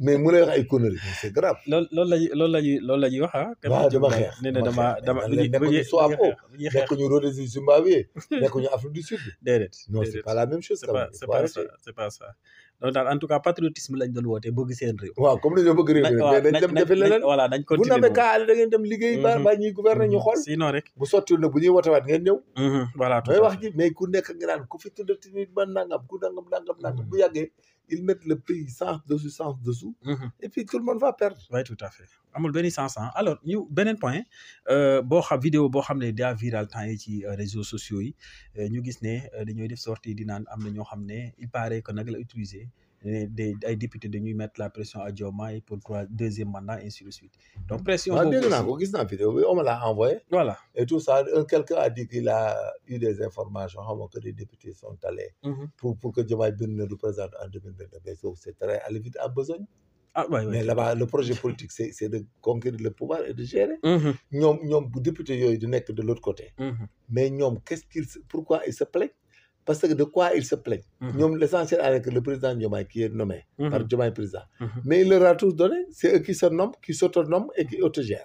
mais mu lay wax ay conneries c'est grave. loolu la ñuy wax ah. waaw dama xeex nee na dama nekkuñu SWAPO nekkuñu Rhodesie Zimbabwe nekkuñu Afrique du Sud. déedéet non c'est pas la même chose. c'est pas ça donc daal en tout cas patriotisme lañ doon woote bëgg seen réew. waaw comme dañoo bëgg réew mi mais dañ dem defi leneen. voilà dañ continuer bu namee kaale da ngeen dem liggéey ba ñuy gouverner ñu xool. sinon rek bu sottiwul nag bu ñuy wotewaat ngeen ñëw. voilà mooy wax ji mais ku nekk nga naan ku fi tuddati nit ba nangam ku nangam bu yàggee ils mettent le pays sens dessous. Et puis tout le monde va perdre. Oui, tout à fait. amul benn sens alors ñu beneen point boo xam vidéo boo xam ne daa viral temps yi ci réseaux sociaux yi ñu gis ne dañooy def sortie di naan am na ñoo xam ne il paraît que nag la utiliser ay députés dañuy mettre la pression à Diomaye pour deuxième mandat ainsi de suite donc pression boobu dégg naa ko gis naa vidéo bi on me l'a envoyé. Voilà. Et tout ça quelqu'un a dit qu'il a eu des informations xam nga que les députés sont allés pour que Diomaye bind na du président en 2022 mais c'est très aller vite en besogne. Ah, ouais, mais là-bas le projet politique c'est de conquérir le pouvoir et de gérer. ñoom bu député yooyu di nekk de l'autre côté. Mais ñoom pourquoi ils se plaignent? Parce que de quoi ils se plaignent? L'essentiel avec le président Diomaye qui est nommé par Diomaye président. Mais il leur a tous donné, c'est eux qui se nomment, qui s'autonomment et qui autogèrent.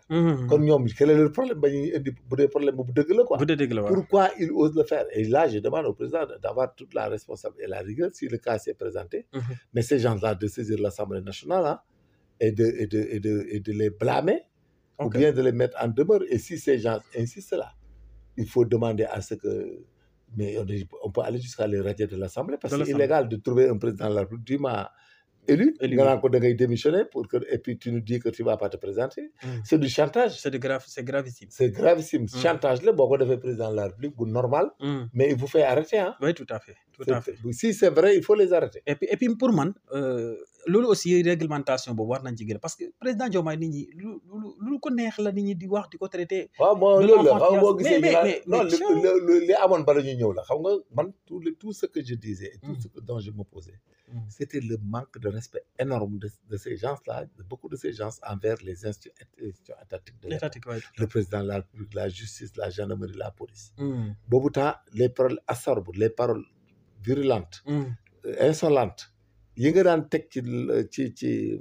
Comme ñoom, quel est le problème? Bu dee problème bu dëgg la quoi. Pourquoi ils osent le faire? Et là, je demande au président d'avoir toute la responsabilité et la rigueur si le cas s'est présenté. Mais ces gens-là de saisir l'Assemblée nationale hein, et de les blâmer ou bien de les mettre en demeure. Et si ces gens insistent là, il faut demander à ce que mais on peut aller jusqu'à les radier de l'Assemblée parce que c'est illégal de trouver un président de la République dûment élu. Nga naan ko da ngay démissionner et puis tu nous dis que tu vas pas te présenter. C'est du chantage. C'est gravissime. C'est gravissime. Chantage là boo ko defee président de la République bu normal. Mais il vous fait arrêter hein. Oui, tout à fait. Si c'est vrai il faut les arrêter. Et puis pour man loolu aussi réglementation boobu war nañ ci gën parce que président Diomaye nit ñi lu ko neex la nit ñi di wax di ko traité. waaw mooy loolu la xam nga boo gisee non li amoon bala ñu ñëw la xam nga man tout ce que je disais et tout ce dont je m'opposais c'était le manque de respect énorme de ces gens-là, de beaucoup de ces gens envers les institutions étatiques de l'État. Le président de la République, la justice, la gendarmerie, la police. Boobu temps les paroles acerbes, les paroles virulentes, insolentes yi nga daan teg ci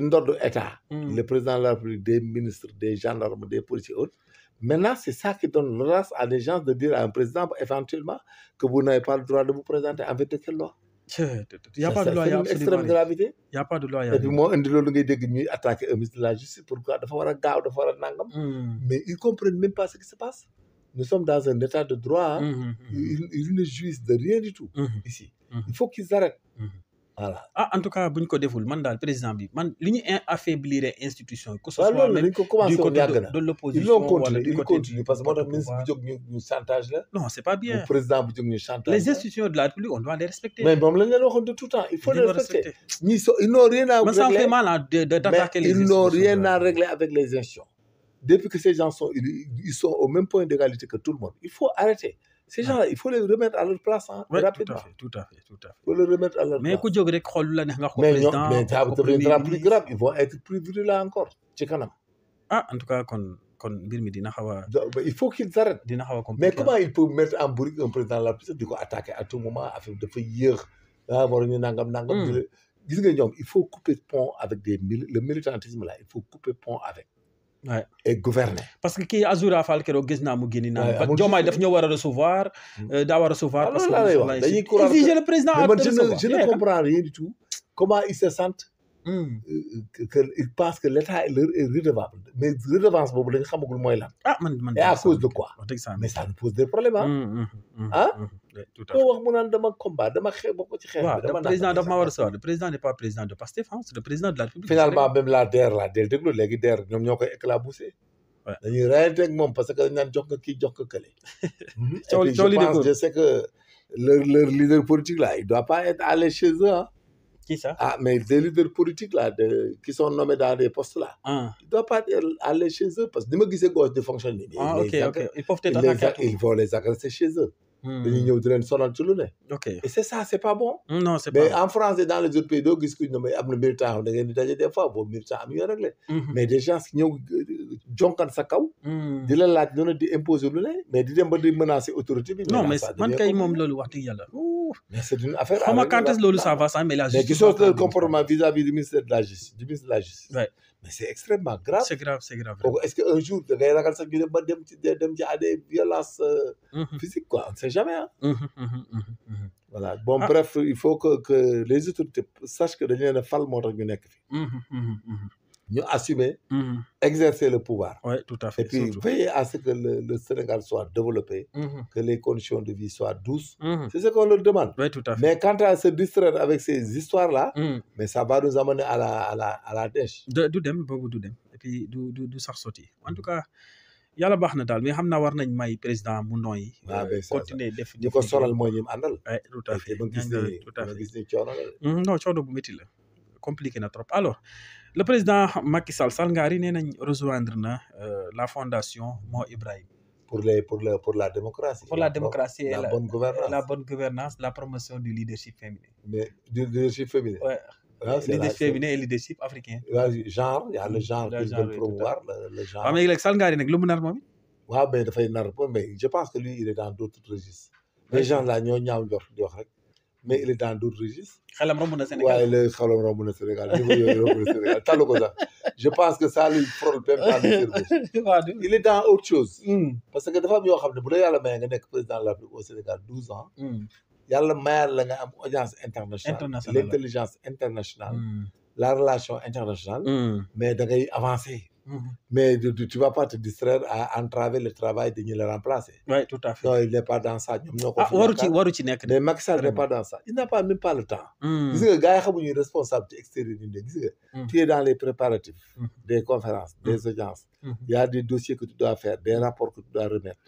ndoddu état. Le président de la République, des ministres, des gendarmes, des policiers autres. Maintenant, c'est ça qui donne l'audace à des gens de dire à un président éventuellement que vous n'avez pas le droit de vous présenter en vertu de quelle loi. Il n'y a pas de loi, il y a une extrême gravité. Il n'y a pas de loi. Et puis moi, indi loolu ngay dégg ñuy attaquer un ministre de la justice pourquoi dafa war a gaaw dafa war a nangam. Mais ils comprennent même pas ce qui se passe. Nous sommes dans un état de droit. Ils ne jouissent de rien du tout ici. Il faut qu'ils arrêtent. Voilà. En tout cas bu ñu ko deful man daal président bi man li ñu affaiblir institution que ce waaw soit loolu même dañ ko commencé du woon côté yàgg na de ils l'opposition l'ont wala continué du ils côté continuent parce que moo tax ministre bi jóg ñu chantage la. non c'est pas bien le président bu jóg ñu chantage les institutions de la République on doit les respecter. mais moom lañ leen waxoon de tout temps il faut les respecter. mais Ils n'ont rien à ça me fait régler mal d'attaquer les mais ils n'ont institutions rien à régler avec les institutions. Depuis que ces gens ils sont au même point d'égalité que tout le monde il faut arrêter. Ces gens-là, il faut les remettre à leur place rapidement. Tout à fait. Il faut les remettre à leur mais place. ku jóg rek xool la neex nga ko Mais président mais ça deviendra plus grave. Ils vont être plus virulents encore. ci kanam. En tout cas kon mbir mi dina xaw a. Il faut qu'ils arrêtent. dina xaw a compliqué. Mais comment ils peuvent mettre en bourrique un président de la République di ko attaquer à tout moment affaire dafa yéex waruñu nangam. Gis nga ñoom il faut couper pont avec le militantisme là il faut couper pont avec. Ouais. Et gouverner. Parce que kii Azoura Fall keroog gis naa mu génn naan Diomaye daf ñoo war a recevoir daa war a recevoir parce que exiger le président à recevoir. Je ne comprends rien du tout comment ils se sentent ils pensent que l'État leur est redevable mais redevance boobu lañ xamagul mooy lan. Man et à cause de quoi. Mais ça nous pose des problèmes koo wax mu naan dama combat dama xeex bokk ci xeex bi. Le président daf ma war a recevoir le président n'est pas président de Pastef c'est le président de la République. Finalement même la DER déglu léegi DER ñoom ñoo koy éclaboussé. dañuy rayante ak moom parce que dañ naan jox nga kii jox nga kële. Et puis je sais que leur leader politique là il doit pas être allé chez eux Qui ça? Mais des leaders politiques là qui sont nommés dans des postes là. Ils doivent pas aller chez eux parce que ni ma gisee gauche de fonctionner. Ok. Ils peuvent être attaqués. Ils vont les agresser chez eux. dañuy ñëw di leen sonal ci lu ne. Ok. Et c'est ça c'est pas bon. Non c'est mais pas en France et dans les autres pays doo gis que ñoom am na militant da ngeen di daje des fois boobu militant am yoo réglé. Mais des gens ñëw jonkan sa kaw. di la laaj noonu di imposer lu ne mais di dem ba di menacer autorité bi. Non mais man kay moom loolu wax dëgg yàlla. Mais c'est une affaire. Xam nga quand est-ce loolu ça va ça mais la justice. Mais gisoo leur comportement vis-à-vis du ministère de la justice. Ouais. Mais c'est extrêmement grave. C'est grave. Donc est-ce que un jour da ngay ragal sax ñu dem ba dem ci à des violences physiques quoi on ne sait jamais Voilà bon bref il faut que les autorités sachent que dañu leen a fal moo tax ñu nekk fi. ñu assumer. Exercer le pouvoir. Oui, tout à fait. Et puis veiller à ce que le Sénégal soit développé. Que les conditions de vie soient douces. C'est ce qu'on leur demande. Oui, tout à fait. Mais quant à se distraire avec ces histoires-là, mais ça va nous amener à la dèche. Du dem boobu du dem et puis du sax sotti en tout cas yàlla baax na daal mais xam naa war nañ may président mu nooy. continuer def ñu ko solal mooy ñi mu àndal. Oui, tout à fait. ma gis ni coono la. Non coono bu métti la compliqué na trop alors le président Macky Sall Ngari nee nañ rejoindre na la fondation Mo Ibrahim. Pour la démocratie. Pour la démocratie et la bonne gouvernance. La bonne gouvernance, la promotion du leadership féminin. Mais du leadership féminin. Ouais. Leadership féminin et leadership africain. Genre, il y a le genre qu'ils veulent promouvoir, le genre. Mais léegi Sall Ngari nag lu mu nar moom it. waaw mais dafay nar mais je pense que lui il est dans d'autres registres. Les gens là ñoo ñaaw njort di wax rek mais il est dans d'autres registres. xelam romb na Sénégal waaye le xelam romb na Sénégal niveau yooyu romb na Sénégal talu ko sax je pense que ça lui frôle même pas le cerveau. Il est dans autre chose. Parce que dafa am yoo xam ne bu la yàlla may nga nekk président de la République au Sénégal 12 ans. yàlla mayal la nga am audience internationale. L'intelligence internationale. La relation internationale. Mais da ngay avancer. Mais tu vas pas te distraire à entraver le travail de ñi la remplacer. Oui, tout à fait. Non, il n'est pas dans ça. ñoom ñoo ko waru ci nekk. Mais Macky Sall n'est pas dans ça. Il n'a pas même pas le temps. Gis nga gars yi xamuñu responsabilité extérieure yi gis nga. Tu es dans les préparatifs. Des conférences, des audiences. Il y a des dossiers que tu dois faire, des rapports que tu dois remettre.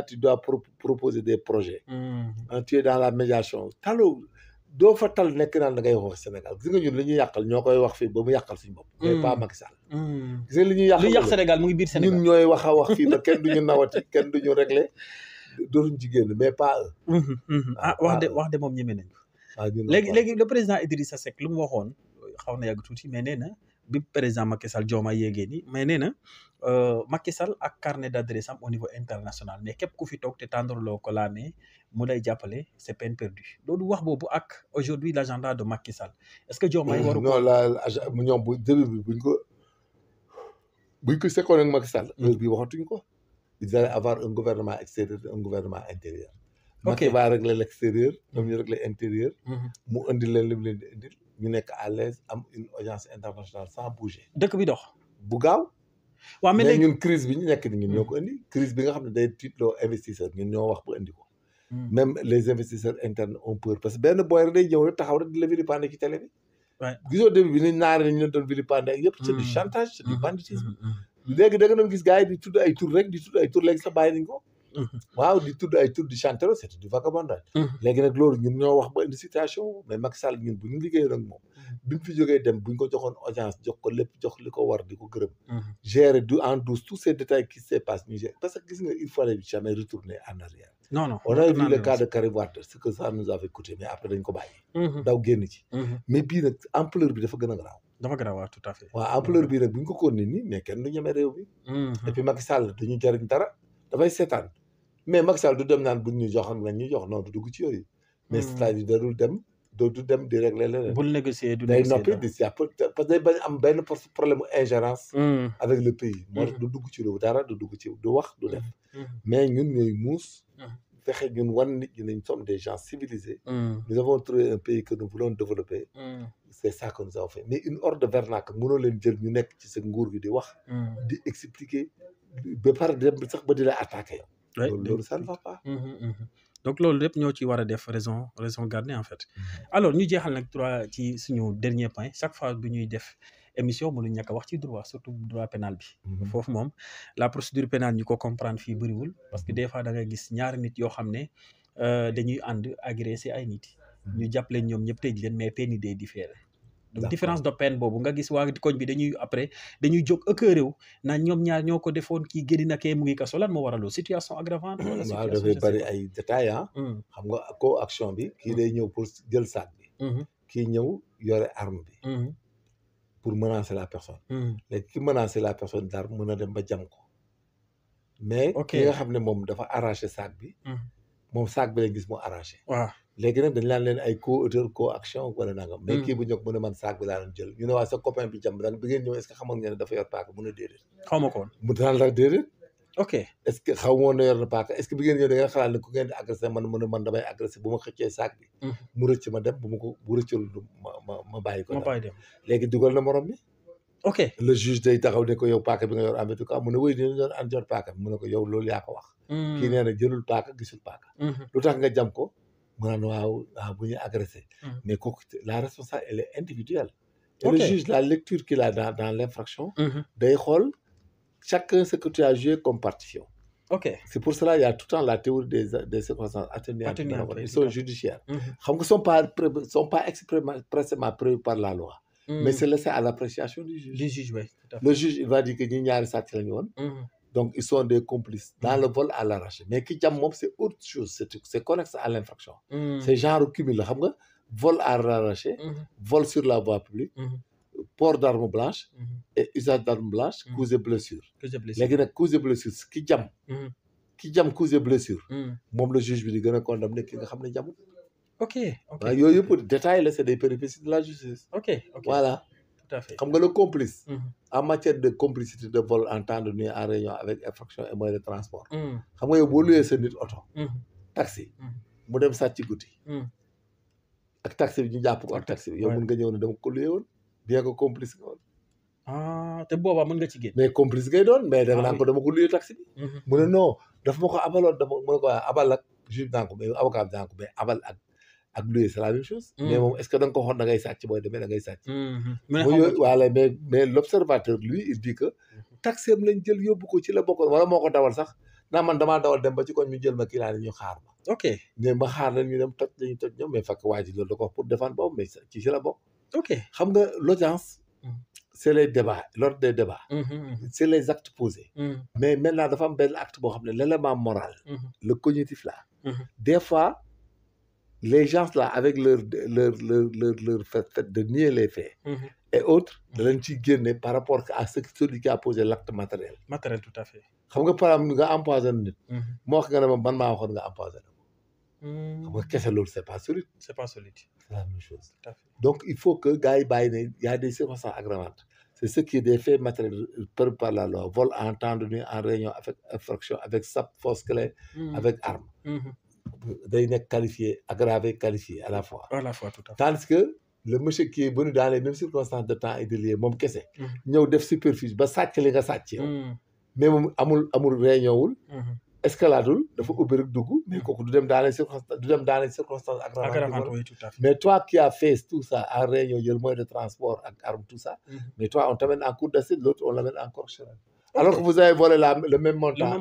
Tu dois proposer des projets. Tu es dans la médiation. doo fa tal nekk naan da ngay wax Sénégal gis nga ñun li ñuy yàqal ñoo koy wax fii ba mu yàqal suñu bopp. mais pas Macky Sall. gis nga li ñuy yàqal li yàq Sénégal mu ngi biir Sénégal ñun ñooy wax a wax fii ba kenn duñu nawati kenn duñu réglé dootuñ ci génn mais pas eux. wax de moom ñeme nañu. léegi le président Idrissa Seck lu mu waxoon xaw na yàgg tuuti mais nee na bi président Macky Sall Diomaye yéegee ni mais nee na Macky Sall ak carnet d'adresse am au niveau international mais képp ku fi toog te tàndarloo ko laa mais mu lay jàppale c'est peine perdue loolu wax boobu ak aujourd'hui l'agenda de Macky Sall est-ce que Diomaye waru non ñoom bu début bi buñ ko sekkoon ak Macky Sall heure bi waxatuñ ko ils allaient avoir un gouvernement extérieur un gouvernement intérieur Macky va régler l'extérieur ñoom ñu régler intérieur mu indi leen li mu leen di indil ñu nekk à l'aise am une audience internationale sans bouger dëkk bi dox bu gaaw waaw mais léegi ñun crise bi ñu nekk ni ñun ñoo ko indi crise bi nga xam ne day tiitloo investisseur ñun ñoo wax bu indi ko même les investisseurs internes ont peur parce que benn boy rek day ñëw rek taxaw rek di la vilipender ci télé bi gisoo début bi ni naari ñu leen doon vilipender ak yëpp c'est du chantage c'est du banditisme léegi da nga doon gis gars yi di tudd ay tur rek di tudd ay tur léegi sax bàyyi nañ ko waaw di tudd ay tur di chanter c'est du vagabondage léegi nag loolu ñun ñoo wax ba indi situation mais Macky Sall ñun bu ñu liggéeyoon ak moom bi mu fi jógee dem bu ñu ko joxoon audience jox ko lépp jox li ko war di ko gërëm gérer en douce tous ces détails qui se passent ñu gérer parce que gis nga il fallait jamais retourner en arrière non on a vu le cas de Karim Wade ce que ça nous avait coûté mais après dañ ko bàyyi daw génn ci mais bii nag ampleur bi dafa gën a garaaw dafa garaaw waaw tout à fait waaw ampleur bii nag bu ñu ko continuer nii mais kenn du ñeme réew bi et puis Macky Sall duñu jariñ dara dafay seetaan mais Macky Sall du dem naan buñ ñu joxoon lañ ñu jox non du dugg ci yooyu mais c'est-à-dire darul dem dootu dem di régler leneen bul négocier du day noppi di si parce que day bañ am benn problème ingérence avec le pays moo tax du dugg ci loolu dara du dugg ci du wax du def mais ñun ñooy muus fexe ñun wan nit ñi nañ sommes des gens civilisés nous avons trouvé un pays que nous voulons développer c'est ça que nous avons fait mais une horde de vernacle mënoo leen jël ñu nekk ci sa nguur gi di wax di expliquer ba pare dem sax ba di la attaquer yow loolu ça ne va pas donc loolu lépp ñoo ci war a def raison garder en fait alors ñu jeexal nag droit ci suñu dernier point chaque fois bu ñuy def émission mënuñ ñàkk a wax ci droit surtout droit pénal bi foofu moom la procédure pénale ñu ko comprendre fii bëriwul parce que des fois da ngay gis ñaari nit yoo xam ne dañuy ànd agressé ay nit ñu jàpp leen ñoom ñëpp tëj leen mais peine yi day différé donc différence de peine boobu nga gis waa koñ bi dañuy jóg ëkkëréew naan ñoom ñaar ñoo ko defoon kii génn na kee mu ngi kaso lan moo waraloo situation aggravante wala waaw dafay bëri ay détails xam nga coaction bi kii day ñëw pour jël sac bi kii ñëw yore arme bi pour menacer la personne léegi ki menacer la personne d'arme mën a dem ba jam ko mais ki nga xam ne moom dafa arraché sac bi moom sac bi lañ gis mu arraché waaw léegi nag dañ laan leen ay co-auteur co-action wala nangam mais kii bu ñëw mu ne man sac bi laa doon jël ñu ne waa sa copain bi jam nag bi ngeen ñëw est-ce que xamoon ngeen ne dafa yor paaka mu ne déedéet xaw ma ko woon mu daan la déedéet ok est-ce que xaw moon na yor na paaka est-ce que bi ngeen ñëw da ngeen xalaat ne ku ngeen di agressé man mu ne man damay agressé bu ma xëccee sac bi mu rëcc ma dem bu rëccul ma bàyyi ko dem léegi dugal na morom bi ok le juge day taxaw ne ko yow paaka bi nga yor en tout cas mu ne wéy dina doon an jot paaka bi mu ne ko yow loolu yaa ko wax kii nee na jëlul paaka gisul paaka lu tax nga jam ko mu naan waaw bu ñuy agressé mais kooku la responsable elle est individuelle et le juge la lecture qu'il a dans l'infraction day xool chacun ce que tu as joué comme partition ok c'est pour cela il y a tout le temps la théorie des circonstances atténuantes ils sont judiciaires xam nga sont pas expressément prévus par la loi mais c'est laissé à l'appréciation du juge oui le juge il va dire que ñi ñaari sàcc lañu woon donc ils sont des complices dans le vol à l'arraché mais ki jam moom c'est autre chose c'est connexe à l'infraction c'est genre cumul la xam nga vol à l'arraché vol sur la voie publique port d'arme blanche et usage d'arme blanche cause et blessure léegi nag cause et blessure ki jam cause et blessure moom le juge bi di gën a condamné ki nga xam ne jamul ok waaw yooyu yëpp détail la c'est des péripéties de la justice ok voilà tout à fait xam nga le complice en matière de complicité de vol en temps de nuit en réunion avec infraction et moyen de transport xam nga yow boo luyee sa nit oto taxi mu dem sàcc guddi ak taxi bi ñu jàpp ko ak taxi bi yow mën nga ñëw ne dama ko luyee woon bien que complice nga woon te boobaa mën nga ci génn mais complice ngay doon mais da nga naan ko dama ko luyee taxi bi mu ne non dafa ma ko abaloon mu ne ko abal ak juge naan ko mais avocat bi naan ko mais abal ak luyee c'est la même chose mais moom est-ce que da nga ko xool da ngay sàcc booy demee da ngay sàcc wala mais l'observateur lui il dit que taxi am lañ jël yóbbu ko ci la bokkoon wala moo ko dawal sax naa man damaa dawal dem ba ci koñ ñu jël ma kii laa ne ñu xaar ma ok mais ma xaar leen ñu dem toj lañu toj ñoom mais fekk waa ji loolu da ko wax pour défendre boobu mais ci la bokk ok xam nga l'audience c'est les débats l'ordre des débats c'est les actes posés mais maintenant dafa am benn acte boo xam ne l'élément moral le cognitif là des fois les gens là avec leur fait de nier les faits et autres da leen ciy génne par rapport à celui qui a posé l'acte matériel. Matériel tout à fait. xam nga par exemple nga empoisonné nit. moo wax nga ne ma man maa waxoon nga empoisonné ko. xam nga kese loolu c'est pas solide. C'est pas solide. C'est la même chose. Tout à fait. Donc il faut que gars yi bàyyi ne y a des circonstances aggravantes. C'est ce qui est des faits matériels prévus par la loi. Vol en temps de nuit en réunion avec infraction avec sape fausse clé avec arme. day nekk qualifié aggravé qualifié à la fois. À la fois tout à fait. Tandis que le monsieur qui est venu dans les mêmes circonstances de temps et de lieu moom kese. ñëw def superficie ba sàcc li nga sàcc yow. mais moom amul réunion wul. escaladul dafa ubbi rek dugg. mais kooku du dem dans les circonstances aggravantes. Oui, tout à fait. Mais toi qui as fait tout ça en réunion jël moyen de transport ak arme tout ça. Mais toi on t'amène en cour d'assises, l'autre on l'amène en correctionnel. Alors que vous avez volé le même montant.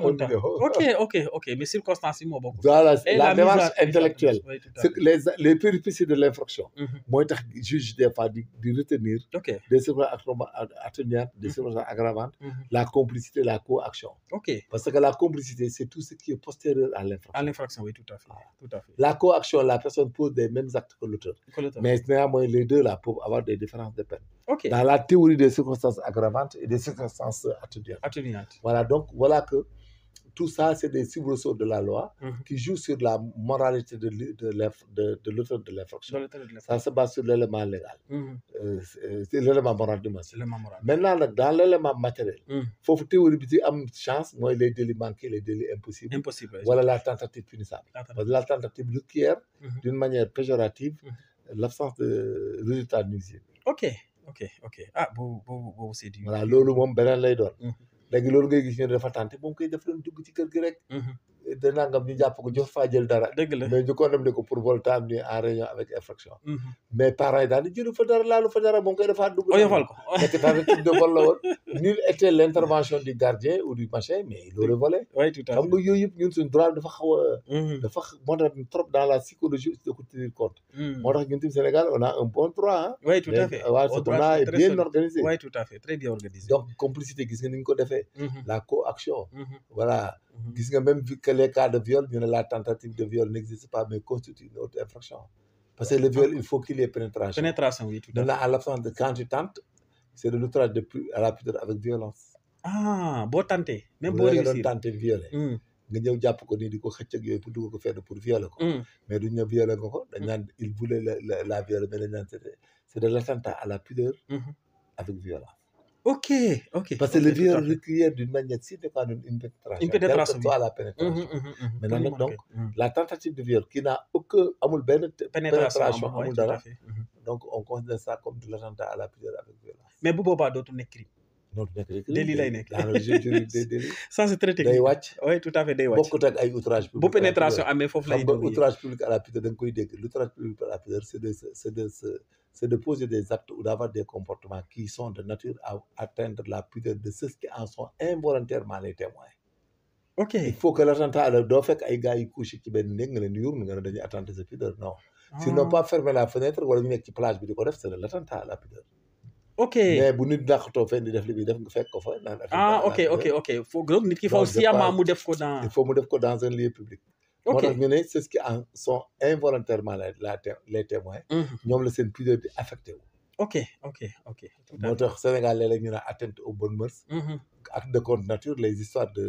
Ok. Mais circonstances yi moo bokk. Voilà, Et la démarche mise à- intellectuelle. Oui, tout à C'est fait. que les péripéties de l'infraction. Mhm. mooy tax juge des fois di retenir Ok. des circonstances atténuantes, des circonstances aggravantes, la complicité, la coaction. Ok. Parce que la complicité, c'est tout ce qui est postérieur à À l'infraction. l'infraction, oui, tout à fait. Tout à fait. La coaction, la personne pose des mêmes actes que l'auteur. Collecteur. Mais néanmoins, les deux là peuvent avoir des différences de peine. Ok. Dans la théorie des circonstances aggravantes et des circonstances atténuantes. Atténuante. Voilà, donc voilà que tout ça, c'est des soubresauts de la loi qui jouent sur la moralité de l'auteur de l'infraction. Dans le temps de l'infraction. Ça se base sur l'élément légal. C'est l'élément moral du C'est le memorable. Maintenant, dans l'élément matériel, il faut théorie bi ci am chance, moi, les délits manqués, les délits impossibles. Impossible. Voilà la tentative punissable. Attends. Parce que la tentative requiert, Mhm. d'une manière péjorative, l'absence de résultat nuisible. Ok. Ah, boobu c'est du. Voilà, loolu moom beneen lay doon. Mhm. léegi loolu ngay gis ñu ne dafa tànte moom koy def leen dugg ci kër gi rek. de nangam ñu jàpp ko jox faa jël dara. dëgg la. mais ñu condamné ko pour vol temps nuit en réunion avec infraction. mais parents yi daal di jëlu fa dara laalu fa dara moom koy defaat dugg. oyofal ko. nekk tentative de vol la woon. nulle était l'intervention du gardien ou du machin mais il aurait volé. oui tout à xam fait. nga yooyu yëpp ñun suñu droit dafa xaw a. dafa moderne trop dans la psychologie de ko tenir compte. moo tax ñun tamit Sénégal on a un bon droit ah. oui tout à fait. waaw ce droit est bien organisé. oui tout à fait très bien organisé. donc complicité gis nga ni ñu ko defee. la coaction. voilà. Mhm. gis nga même que les cas de viol ñu ne la tentative de viol n'existe pas mais constitue une autre infraction parce que le viol il faut qu'il y ait pénétration. Pénétration oui tout à fait. Maintenant à l'absence de quand tu tentes c'est de l'outrage à la pudeur avec violence. ah boo tenté. même boo bu nga doon réussir. tenté violer. nga ñëw jàpp ko nii di ko xëcc ak yooyu pour dugg ko fenn pour violer ko. mais duñ ne violer nga ko dañ naan il voulait la violer mais dañ naan c'est de l'attentat à la pudeur. avec violence. ok. Parce que le viol requiert d'une manière sine qua non une pénétration. Une pénétration, quelle que soit la pénétration. Maintenant nag donc Mhm. la tentative de viol qui n'a aucun amul benn pénétration oui, amul tout à dara fait. donc on considère ça comme de l'attentat à la pudeur avec violence. mais bu boobaa dootul nekk crime. donc nekk rek Délit lay nekk. dans le régime juridique des délits ça c'est très technique. day wàcc oui tout à fait day wàcc. bokkut ak ay outrage public. bu pénétration amee foofu lay xam nga dugg. outrage public à la pudeur da nga koy dégg l'outrage public à la pudeur c'est de poser des actes ou d'avoir des comportements qui sont de nature à atteindre la pudeur de ceux qui en sont involontairement les témoins. ok. Il faut que l'attentat alors doo fekk ay gars yi couché ci benn néeg nga leen di yóbbu nga ne dañuy attenter sa pudeur non. S'ils n'ont pas fermé la fenêtre wala ñu nekk ci plage bi di ko def c'est de l'attentat à la pudeur. ok. mais bu nit dàqatoo fenn di def li muy def nga fekk ko fa. naan attentat à la pudeur. ok foog donc nit ki Non, faw c'est sciemment pas- mu def ko dans. Il faut mu def ko dans un lieu public. moo ok. tax ñu ne c'est ce qui en sont involontairement les témoins. ñoom la seen pudeur di affecté wu. ok. tout à moo fait. tax Sénégal léeg-léeg ñu naan atteinte aux bonnes mœurs. acte de contre nature les histoires de.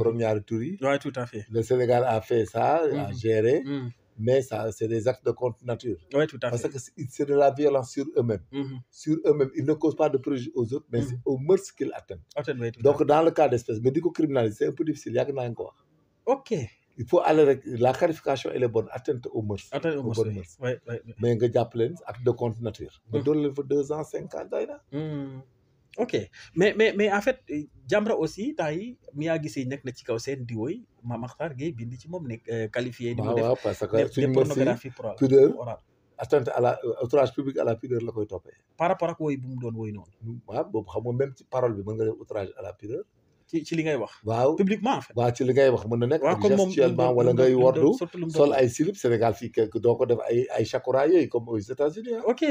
première tour yi. oui tout à fait. Le Sénégal a fait ça, a géré, mais ça, c'est des actes de contre nature. oui tout à Parce fait. que c'est de la violence sur eux-mêmes. Sur eux-mêmes, ils ne causent pas de préjudice aux autres, mais c'est aux mœurs qu'ils atteignent. oui tout à Donc, dans le cas d'espèce, mais du coup, criminaliser, c'est un peu difficile. Il y a quoi. fait. ok. Il faut aller avec la qualification, elle est bonne, atteinte aux mœurs. attends aux bonnes mœurs. oui. Mais nga jàpp leen acte de contre nature. nga doon leen fa 2 ans 5 ans doy na. ok mais en fait Jamra aussi temps yi mi yaa gisee nekk na ci kaw seen diwooy Mame Mactar Gueye bind ci moom ne qualifié ni mu waaw def parce que def suñu mœurs yi pornographie pour pudeur oral atteinte à la outrage public à la pudeur la koy toppee. par rapport ak woy bu mu doon woy noonu waaw boobu xam nga même ci parole bi mën nga def outrage à la pudeur. ci li ngay wax waaw publiquement en fait waaw ci li ngay wax mën na nekk. waaw ak comme moom gestuellement wala ngay wordu surtout lu mu sol doon ay slip Sénégal fii quelque doo ko def ay chakora yooyu comme aux États-Unis ah. ok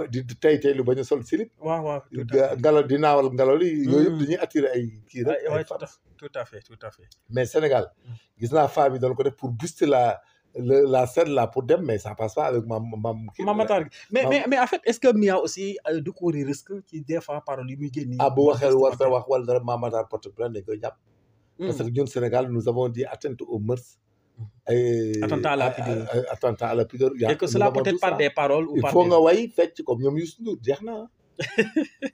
di tey lu bañ a sol slip. waaw tout à fait ngelaw di naawal ngelaw li. yooyu yëpp dañuy attirer ay kii rek. ouais, ay femmes. tout à fait mais Sénégal gis naa femmes yi doon ko def pour booster la scène là pour dem mais ça passe pas avec Mame Matar mais en fait est-ce que Mia aussi du courir risque ci des fois parole yi muy génn bu waxee war ta wax wala dara Mame Matar porte plainte dañ koy jàpp parce que ñun Sénégal nous avons dit atteinte aux mœurs attentat à la pudeur et que cela peut être par des paroles ou par il faut nga way fecc comme ñoom Youssou Ndour jeex na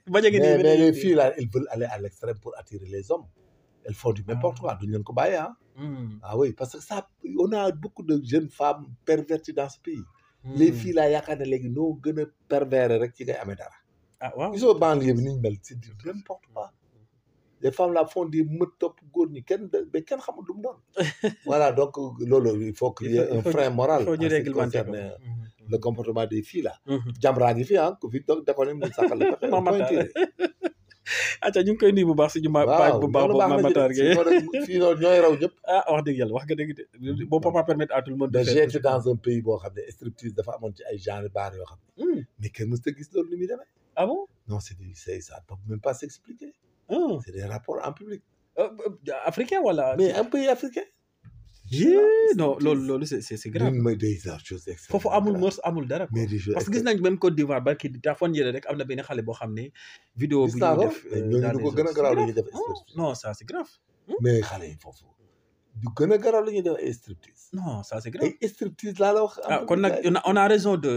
mais les filles là elles veulent aller à l'extrême pour attirer les hommes elles font du n'importe quoi duñ leen ko bàyyi ah oui parce que ça on a beaucoup de jeunes femmes perverties dans ce pays les filles là yaakaar ne léegi noo gën a pervers rek ci ngay amee dara waaw gisoo banlieue bi niñ mel c'est du n'importe quoi les femmes là font des mët topp góor ñi kenn xamul lu mu doon voilà donc loolu il faut qu'il y ait un frein moral en ce qui concerne le comportement des filles là Jamra ngi fi ku fi toog defoon mu sàkkal la fexe pointure acca ñu ngi koy nuyu bu baax suñu page bu baax boobu Mame Matar Gueye fii noonu ñooy raw ñëpp wax dëgg yàlla wax nga dëgg de boo pas permettre à tout le monde mais j'ai été dans un pays boo xam ne striptease dafa amoon ci ay genre bar yoo xam ne mais kenn mës ta gis loolu ni muy demee ah bon non c'est ça peut même pas s'expliquer c'est des rapports en public africain wala mais un pays africain non loolu c'est grave mooy des choses foofu amul mœurs amul dara mais parce que gis nañ même Côte d'Ivoire barki daa foon yële rek am na benn xale boo xam ne vidéo bu ñu def ñooñu du ko gën a garaaw la ñuy def non ça c'est grave mais xale yi foofu du gën a garaaw la ñuy def ay striptease non ça c'est grave ay striptease laa la wax kon nag on a raison de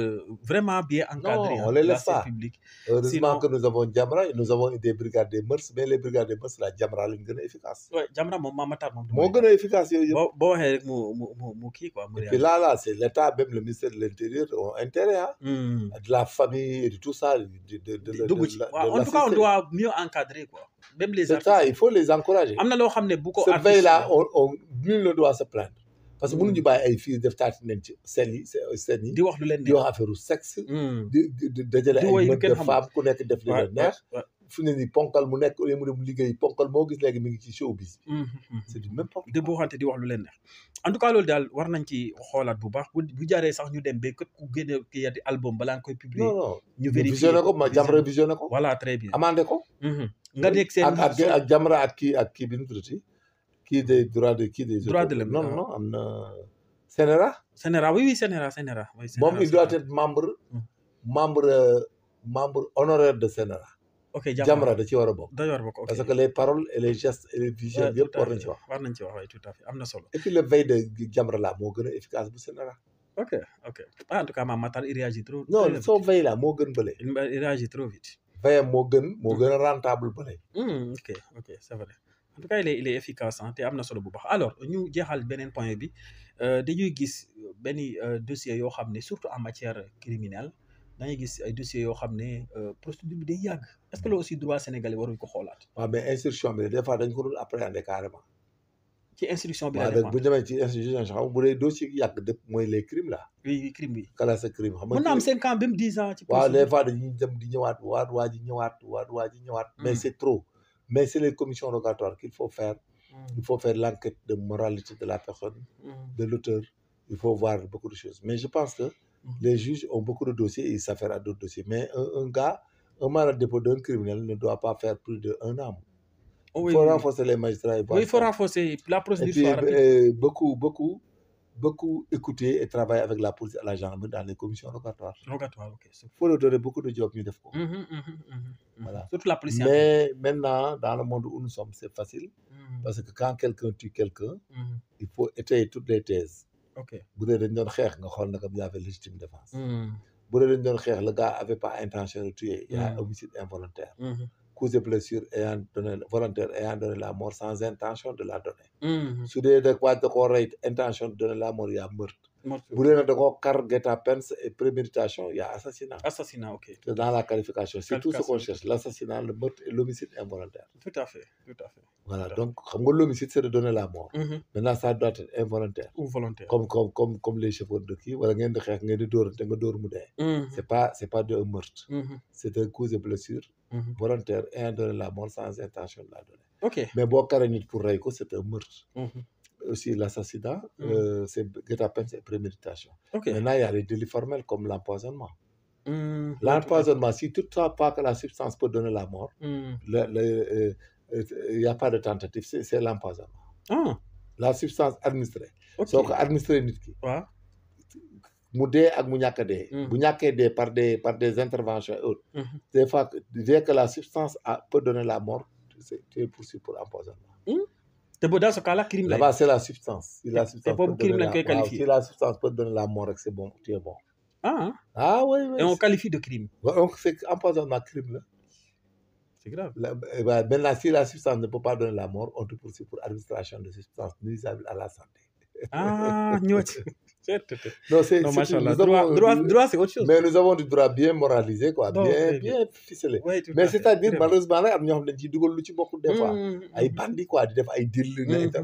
vraiment bien encadrer on les laisse pas public heureusement que nous avons Jamra et nous avons des brigades des mœurs mais les brigades des mœurs la Jamra lañ gën a efficace ouais Jamra moom Mame Matar moom moo gën a efficace yooyu yëpp boo waxee rek mu kii quoi et puis là c'est l'état même le ministère de l'intérieur ont intérêt de la famille et de tout ça dugg ci waaw en tout cas on doit mieux encadrer quoi même les artistes c'est ça il faut les encourager am na loo xam ne bu ko cette veille là on nul ne doit se plaindre parce que mënuñu bàyyi ay filles def taati nañ ci seen yi di wax lu leen di wax affaire sexe di dajale ay mët de femme ku nekk def li leen neex fu ne ni ponkal mu nekk mu dem liggéey ponkal moo gis léegi mi ngi ci showbiz c'est du même di boo xamante di wax lu leen neex en tout cas loolu daal war nañ ci xoolaat bu baax bu jaaree sax ñu dem ba képp ku génne ki yati album balaa nga koy publier non ñu vérifier visionné ko ma Jamra visionné ko voilà très bien amandé ko nga nekk seen ak Jamra ak kii bi nu tuddati kii des droits de l'homme non am na Sénéra oui Sénéra moom il doit être membre honoraire de Sénéra ok Jamra da ci war a bokk parce que les paroles et les gestes et les visuels yëpp war nañ ci wax waaye tout à fait am na solo et puis le veille de Jamra là moo gën a efficace bu Sénéra ok en tout cas Mame Matar il réagit trop non soo veille là moo gën bële il réagit trop vite veille moo gën a rentable bële ok c'est vrai en tout cas il est efficace te am na solo bu baax alors ñu jeexal beneen point bi dañuy gis benn dossier yoo xam ne surtout en matière criminelle dañuy gis ay dossiers yoo xam ne procédure bi day yàgg est-ce que loolu aussi droit sénégalais waruñ ko xoolaat. waaw mais instruction bi des fois dañ ko dul appréhender carrément. ci instruction bi la dépend bu ñu demee ci institution xam bu dee dossier yi yàgg dëpp mooy les crimes là. oui crime bi. kala sa crime xam nga. mën na am 5 ans même 10 ans. ci waaw des fois dañuy dem di ñëwaat waa ji ñëwaat. mais c'est trop. mais c'est les commissions rogatoires qu'il faut faire. Il faut faire l'enquête de moralité de la personne, de l'auteur. Il faut voir beaucoup de choses. Mais je pense que les juges ont beaucoup de dossiers et ils s'affairent à d'autres dossiers. Mais un mandat de dépôt d'un criminel ne doit pas faire plus d'1 an. Il faut renforcer les magistrats. Oui, il faut renforcer la procédure. Et puis, beaucoup écouter et travailler avec la police et la gendarmerie dans les commissions rogatoires. Ok. Il faut leur donner beaucoup de jobs. Voilà. Surtout la police. Mais maintenant, dans le monde où nous sommes, c'est facile. Parce que quand quelqu'un tue quelqu'un, il faut étayer toutes les thèses. Ok. Bu dee dañ doon xeex nga xool naka il y avait légitime défense. Bu dee dañ doon xeex le gars avait pas intention de tuer. Il y a homicide involontaire. Cause de blessure volontaire ayant donné la mort sans intention de la donner. Su dee da waaj da koo rey intention de donner la mort, il y a meurtre. Bu dee nag da koo car guet-apens et préméditation, il y a assassinat. Assassinat, ok. C'est dans la qualification. C'est tout ce qu'on cherche, l'assassinat, le meurtre et l'homicide involontaire. Tout à fait. Voilà, donc xam nga l'homicide c'est de donner la mort. Maintenant ça doit être involontaire. Ou volontaire. Comme les chevaux de kii wala ngeen di xeex ngeen di dóor te nga dóor mu dee. C'est pas de meurtre. C'est un cause de blessure volontaire ayant donné la mort sans intention de la donner. Ok. Mais boo karee nit pour rey ko c'est un meurtre. Aussi l'assassinat, c'est guet-apens et préméditation. Okay. Maintenant il y a les délits formels comme l'empoisonnement. L'empoisonnement, si toutefois pas que la substance peut donner la mort, il n'y a pas de tentative, c'est l'empoisonnement. La substance administrée. Soo ko administré nit ki. mu dee ak mu ñàkk a dee. bu ñàkkee dee par des interventions et autres. des fois dès que la substance peut donner la mort tu es poursuivi pour empoisonnement. te boobu dans ce cas là crime là-bas c'est la substance. si la substance boobu crime lañ koy qualifié. si la substance peut donner la mort rek c'est bon tu es bon. ah oui. et on qualifie de crime. donc c'est empoisonnement crime là. c'est grave. Maintenant si la substance ne peut pas donner la mort on te poursuit pour administration de substance nuisible à la santé. ñoo ci. non c'est machallah droit c'est autre chose. mais nous avons du droit bien moralisé quoi. bien ficelé. mais c'est-à-dire malheureusement nag am ñoo xam ne dañ ciy dugal lu ci bokkul des fois. ay bandits quoi di def ay deal.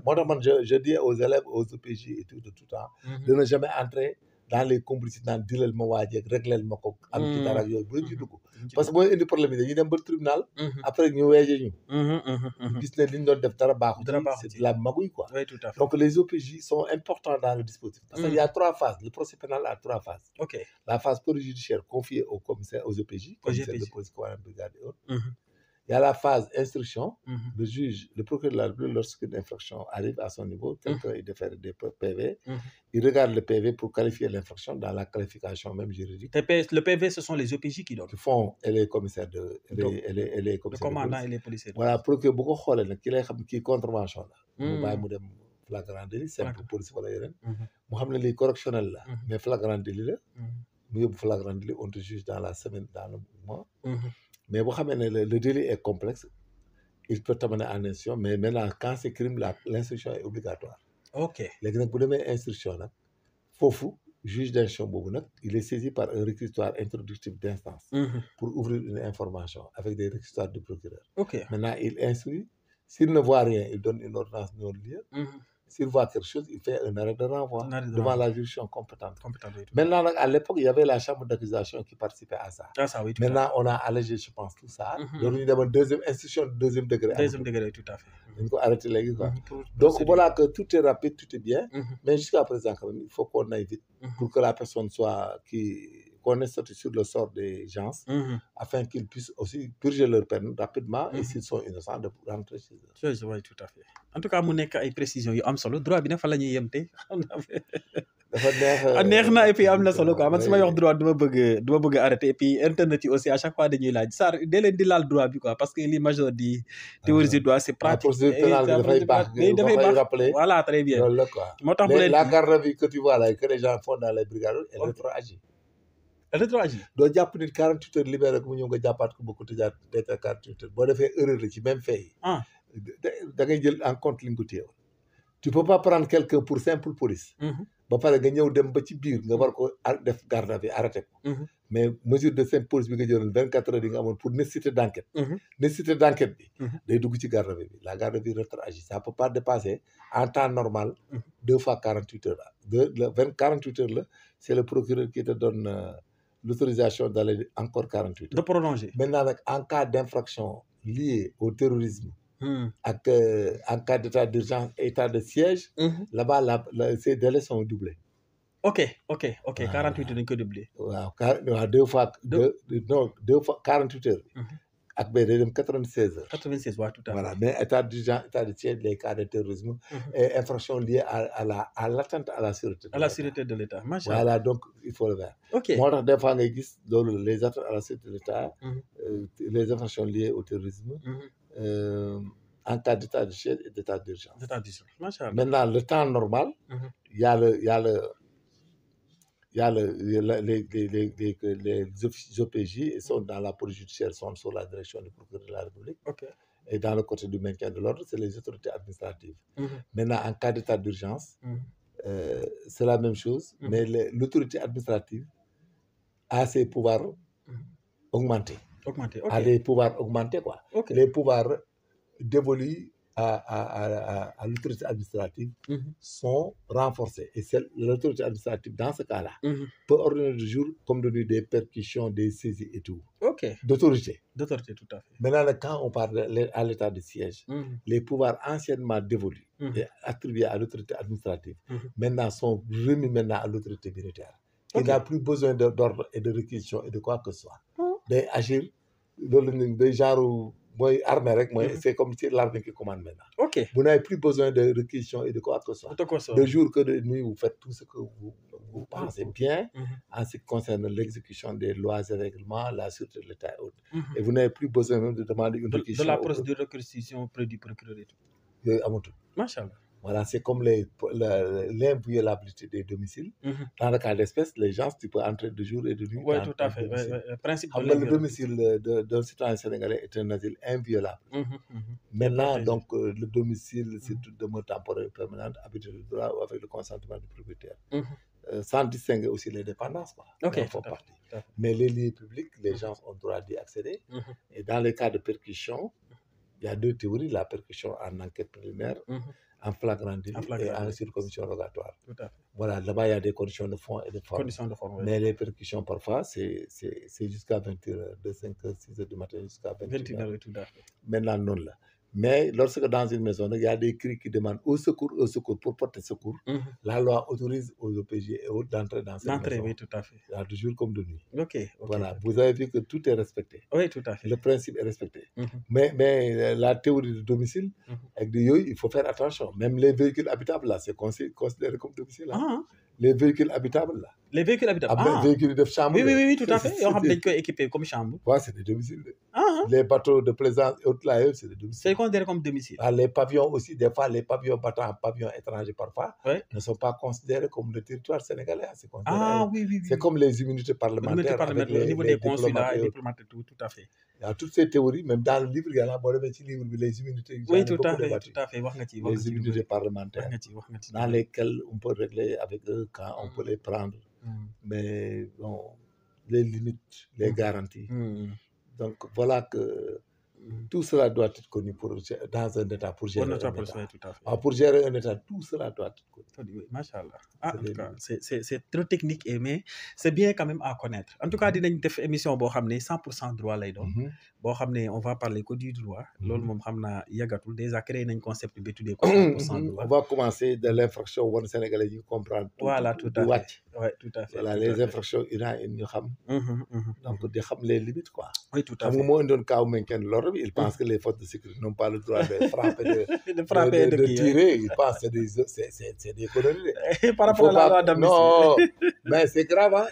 moo tax man je dis aux élèves aux OPJ et tout de tout temps. de ne jamais entrer dans les complicités naan dilal ma waajeeg réglel ma ko. am ci dara ak yooyu bu leen ci dugg. parce que booy indi problème yi dañuy dem ba tribunal. après ñu weeje ñu. gis ne li ñu doon def dara baaxul. c'est de la magouille quoi. oui tout à fait. donc les OPJ sont importants dans le dispositif. parce qu'il y a 3 phases le procès pénal a 3 phases. ok la phase préjudiciaire confiée au commissaire aux OPJ. commissaire de police commandant de brigade et autres. Il y a la phase instruction. Le juge, le procureur de la République, lorsqu'une infraction arrive à son niveau, quelqu'un il défère des PV, il regarde le PV pour qualifier l'infraction dans la qualification même juridique. Le PV, ce sont les OPJ qui donnent. Qui font, et les commissaires de... Et les commissaires le commandant et les policiers. Voilà, pour que beaucoup de gens qui est contravention là. Mu bàyyi mu dem flagrant délit, simple police wala yeneen. Mu xam ne lii correctionnel la. mais flagrant délit la. mu yóbbu flagrant délit on te juge dans la semaine, dans le mois. Mais vous savez, le délit est complexe. Il peut t'amener en instruction, mais maintenant, quand c'est crime, l'instruction est obligatoire. Ok. Les gens pour donner instruction, Fofu, juge d'instruction, il est saisi par un réquisitoire introductif d'instance pour ouvrir une information avec des réquisitoires du procureur. Ok. Maintenant, il instruit. S'il ne voit rien, il donne une ordonnance non lieu. S'il voit quelque chose, il fait un arrêt de renvoi devant la juridiction compétente. Maintenant, à l'époque, il y avait la chambre d'accusation qui participait à ça. Oui, maintenant, on a allégé, je pense, tout ça. Donc, il y a une deuxième institution de deuxième degré. Deuxième degré, tout à fait. Il faut arrêter les gars. Donc, voilà que tout est rapide, tout est bien. Mais jusqu'à présent, quand même, il faut qu'on aille vite pour que la personne soit qu'on ait sorti sur le sort des gens afin qu'ils puissent aussi purger leur peine rapidement et s'ils sont innocents de rentrer chez eux. Oui, tout à fait. En tout cas, mu nekk ay précisions yu am solo droit bi nag fa la ñuy yem tey dafa neex na et puis am na solo quoi man su may wax droit du ma bëgg arrêter et puis internet yi aussi à chaque fois dañuy laaj Sarr dee leen di laal droit bi quoi parce que li major di théoriser droit c'est pratique. dafay baax voilà très bien loolu la quoi. moo tax la garde à vue que tu vois là que les gens font dans les brigades elle rétroagit. doo jàpp nit 48 heures libéré ko mu ñëw nga jàppaat ko ba ko tëjaat dès 48 heures boo defee erreur la ci même fait yi. da ngay jël en compte li nga ko téye woon. tu peux pas prendre quelqu'un pour simple police. ba pare nga ñëw dem ba ci biir nga war ko def garde à vue arrêté ko. mais mesure de simple police bi nga jëloon 24 heures yi nga amoon pour nécessité d' enquête. nécessité d' enquête bi. day dugg ci garde à vue bi la garde à vue rétroagit ça peut pas dépasser en temps normal 2 fois 48 heures la 48 heures la c' est le procureur qui te donne l'autorisation d'aller encore 48 heures. de prolonger. Maintenant nag en cas d' infraction liée au terrorisme. ak en cas d' état d'urgence état de siège. là-bas ces délais sont doublés. ok 48 heures dañ ko doublé. waaw 2 fois 48 heures. ak bay day dem 96 heures. 96 waaw tout à fait. voilà mais état d'urgence état de siège les cas de terrorisme. et infraction liée à l'atteinte à la sûreté. à la sûreté de l'État macha allah. voilà donc il faut le faire. ok moo tax des fois ngay gis loolu les atteintes à la sûreté de l'État. les infractions liées au terrorisme. en cas d'état de siège et d'état d'urgence. macha allah. Maintenant le temps normal. il y a les OPJ sont dans la police judiciaire sont sous la direction du procureur de la République. Ok. Et dans le côté du maintien de l'ordre, c'est les autorités administratives. Maintenant, en cas d'état d'urgence, c'est la même chose, mais l'autorité administrative a ses pouvoirs augmentés. A des pouvoirs augmentés, quoi. Okay. Les pouvoirs dévolus à l'autorité administrative sont renforcés. Et l'autorité administrative, dans ce cas-là, peut ordonner du jour comme donner des perquisitions, des saisies et tout. Ok. D'autorité. D'autorité, tout à fait. Maintenant, quand on parle à l'état de siège, les pouvoirs anciennement dévolus et attribués à l'autorité administrative, maintenant sont remis maintenant à l'autorité militaire. Il n'a plus besoin d'ordre et de réquisition et de quoi que ce soit. D'agir, des genres... armée rek c'est comme si l'armée qui commande maintenant. Ok. Vous n'avez plus besoin de réquisition et de quoi que ce soit. De jour que de nuit, vous faites tout ce que vous vous pensez bien en ce qui concerne l'exécution des lois et règlements, la sûreté de l'État et autres. Et vous n'avez plus besoin même de demander une réquisition. De la procédure de réquisition auprès du procureur et tout. Machallah. Voilà, c'est comme l'inviolabilité des domiciles. Dans le cas d'espèce, les gens, tu peux entrer de jour et de nuit. Oui, tout à fait. Principe de le domicile d'un citoyen sénégalais est un asile inviolable. Maintenant, donc, le domicile, c'est une demeure temporaire permanente, habité de droit ou avec le consentement du propriétaire. Sans distinguer aussi les dépendances, quoi. Ok, font partie. Mais les lieux publics, les gens ont droit d'y accéder. Et dans les cas de perquisition, il y a deux théories, la perquisition en enquête préliminaire, en flagrant délit et en surcommission rogatoire. Tout à fait. Voilà, là-bas, il y a des conditions de fond et de forme. Mais les perquisitions, parfois, c'est jusqu'à 20h, de 5h, 6h du matin jusqu'à 21h. Tout à fait. Maintenant, non, là. Mais lorsque dans une maison, il y a des cris qui demandent au secours, pour porter secours, la loi autorise aux OPJ et autres d'entrer dans cette maison. Oui, tout à fait. De jour comme de nuit. Voilà, Ok. vous avez vu que tout est respecté. Oui, tout à fait. Le principe est respecté. Mais la théorie du domicile, avec des yoïs, il faut faire attention. Même les véhicules habitables, là, c'est considéré comme domicile. Les véhicules habitables, là. Les véhicules habitables. Les véhicules de chambre. Oui, tout à fait. Ils ont équipés comme chambre. Ouais, c'est des domiciles. Les bateaux de plaisance et autres, là, c'est des domiciles. C'est considéré comme domicile. Les pavillons aussi, des fois, les pavillons battants, pavillons étrangers, parfois, ne sont pas considérés comme le territoire sénégalais. Oui. C'est comme les immunités parlementaires. Au niveau des consulats et diplomates, tout à fait. Il y a toutes ces théories, même dans le livre, il y a là, les immunités. Oui, tout à fait. Les immunités parlementaires, dans lesquelles on peut régler avec eux quand on peut les prendre. Mais bon, les limites, les garanties. Donc voilà que tout cela doit être connu dans un État pour gérer un État. Pour gérer un État, tout cela doit être connu. Machallah. En tout cas, c'est trop technique, mais c'est bien quand même à connaître. En tout cas, dinañ def émission boo xam ne 100% droit lay doon. Boo xam ne on va parler que du droit. Loolu moom xam naa yàggatul déjà créé nañ concept bi tuddee ko 100% droit. On va commencer de l'infraction woon Sénégalais yi comprendre. Voilà, tout à fait. Oui, tout à fait. Voilà, les infractions ñu xam. Donc di xam les limites, quoi. Oui, tout à fait. Xam nga moo indoon kaaw Menken lor bi, il pense que les forces de sécurité n'ont pas le droit de frapper, de tirer. Il pense que c'est des conneries. Par rapport à la loi d'amnistie. Non, mais c'est grave, hein.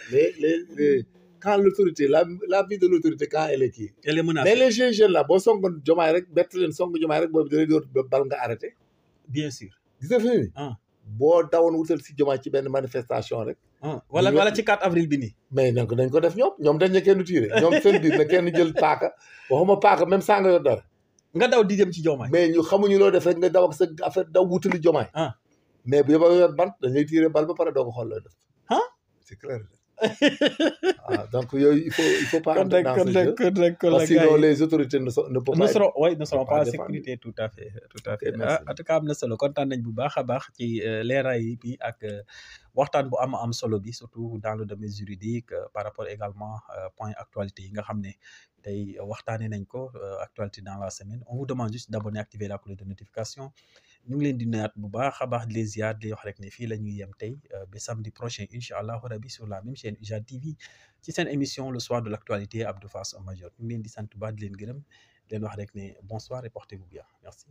Quand l'autorité, la vie de l'autorité, quand elle est qui? Elle est menacée. Mais les jeunes là, boo songoon Diomaye rek bett leen song Diomaye rek boobu da lay door bal nga arrêté. Bien sûr. Gis nga fi ni boo dawoon wutal si Diomaye ci benn manifestation rek. wala ci 4 avril bi nii. Mais nañ ko def ñoom dañ ne kenn tiré ñoom seen biir na kenn jël paaka waxuma paaka même saa nga yor dara. nga daw di dem ci Diomaye. mais ñu xamuñu loo def rek nga daw ak sa affaire daw wutali Diomaye. Mais bu yóbba yor bant dañ lay tiré bal ba pare doo ko xool looy def. C'est clair. Donc il faut pas entrer dans ce jeu parce que sinon les autorités ne seront pas en sécurité. Tout à fait. En tout cas am na solo kontaan nañ bu baax a baax ci leeraay bi ak waxtaan bu am solo bi surtout dans le domaine juridique par rapport également point actualité yi nga xam ne tey waxtaanee nañ ko actualité dans la semaine. On vous demande juste d'abonner, activer la cloche de notification. ñu ngi leen di nuyaat bu baax a baax di leen ziar di wax rek ne fii la ñuy yem tey ba samedi prochain incha allahu rabi sur la même chaîne UJAD TV ci seen émission le soir de l'actualité Abdou Fass Major ñu ngi leen di sant bu baax di leen gërëm di leen wax rek ne bonsoir et portez-vous bien merci.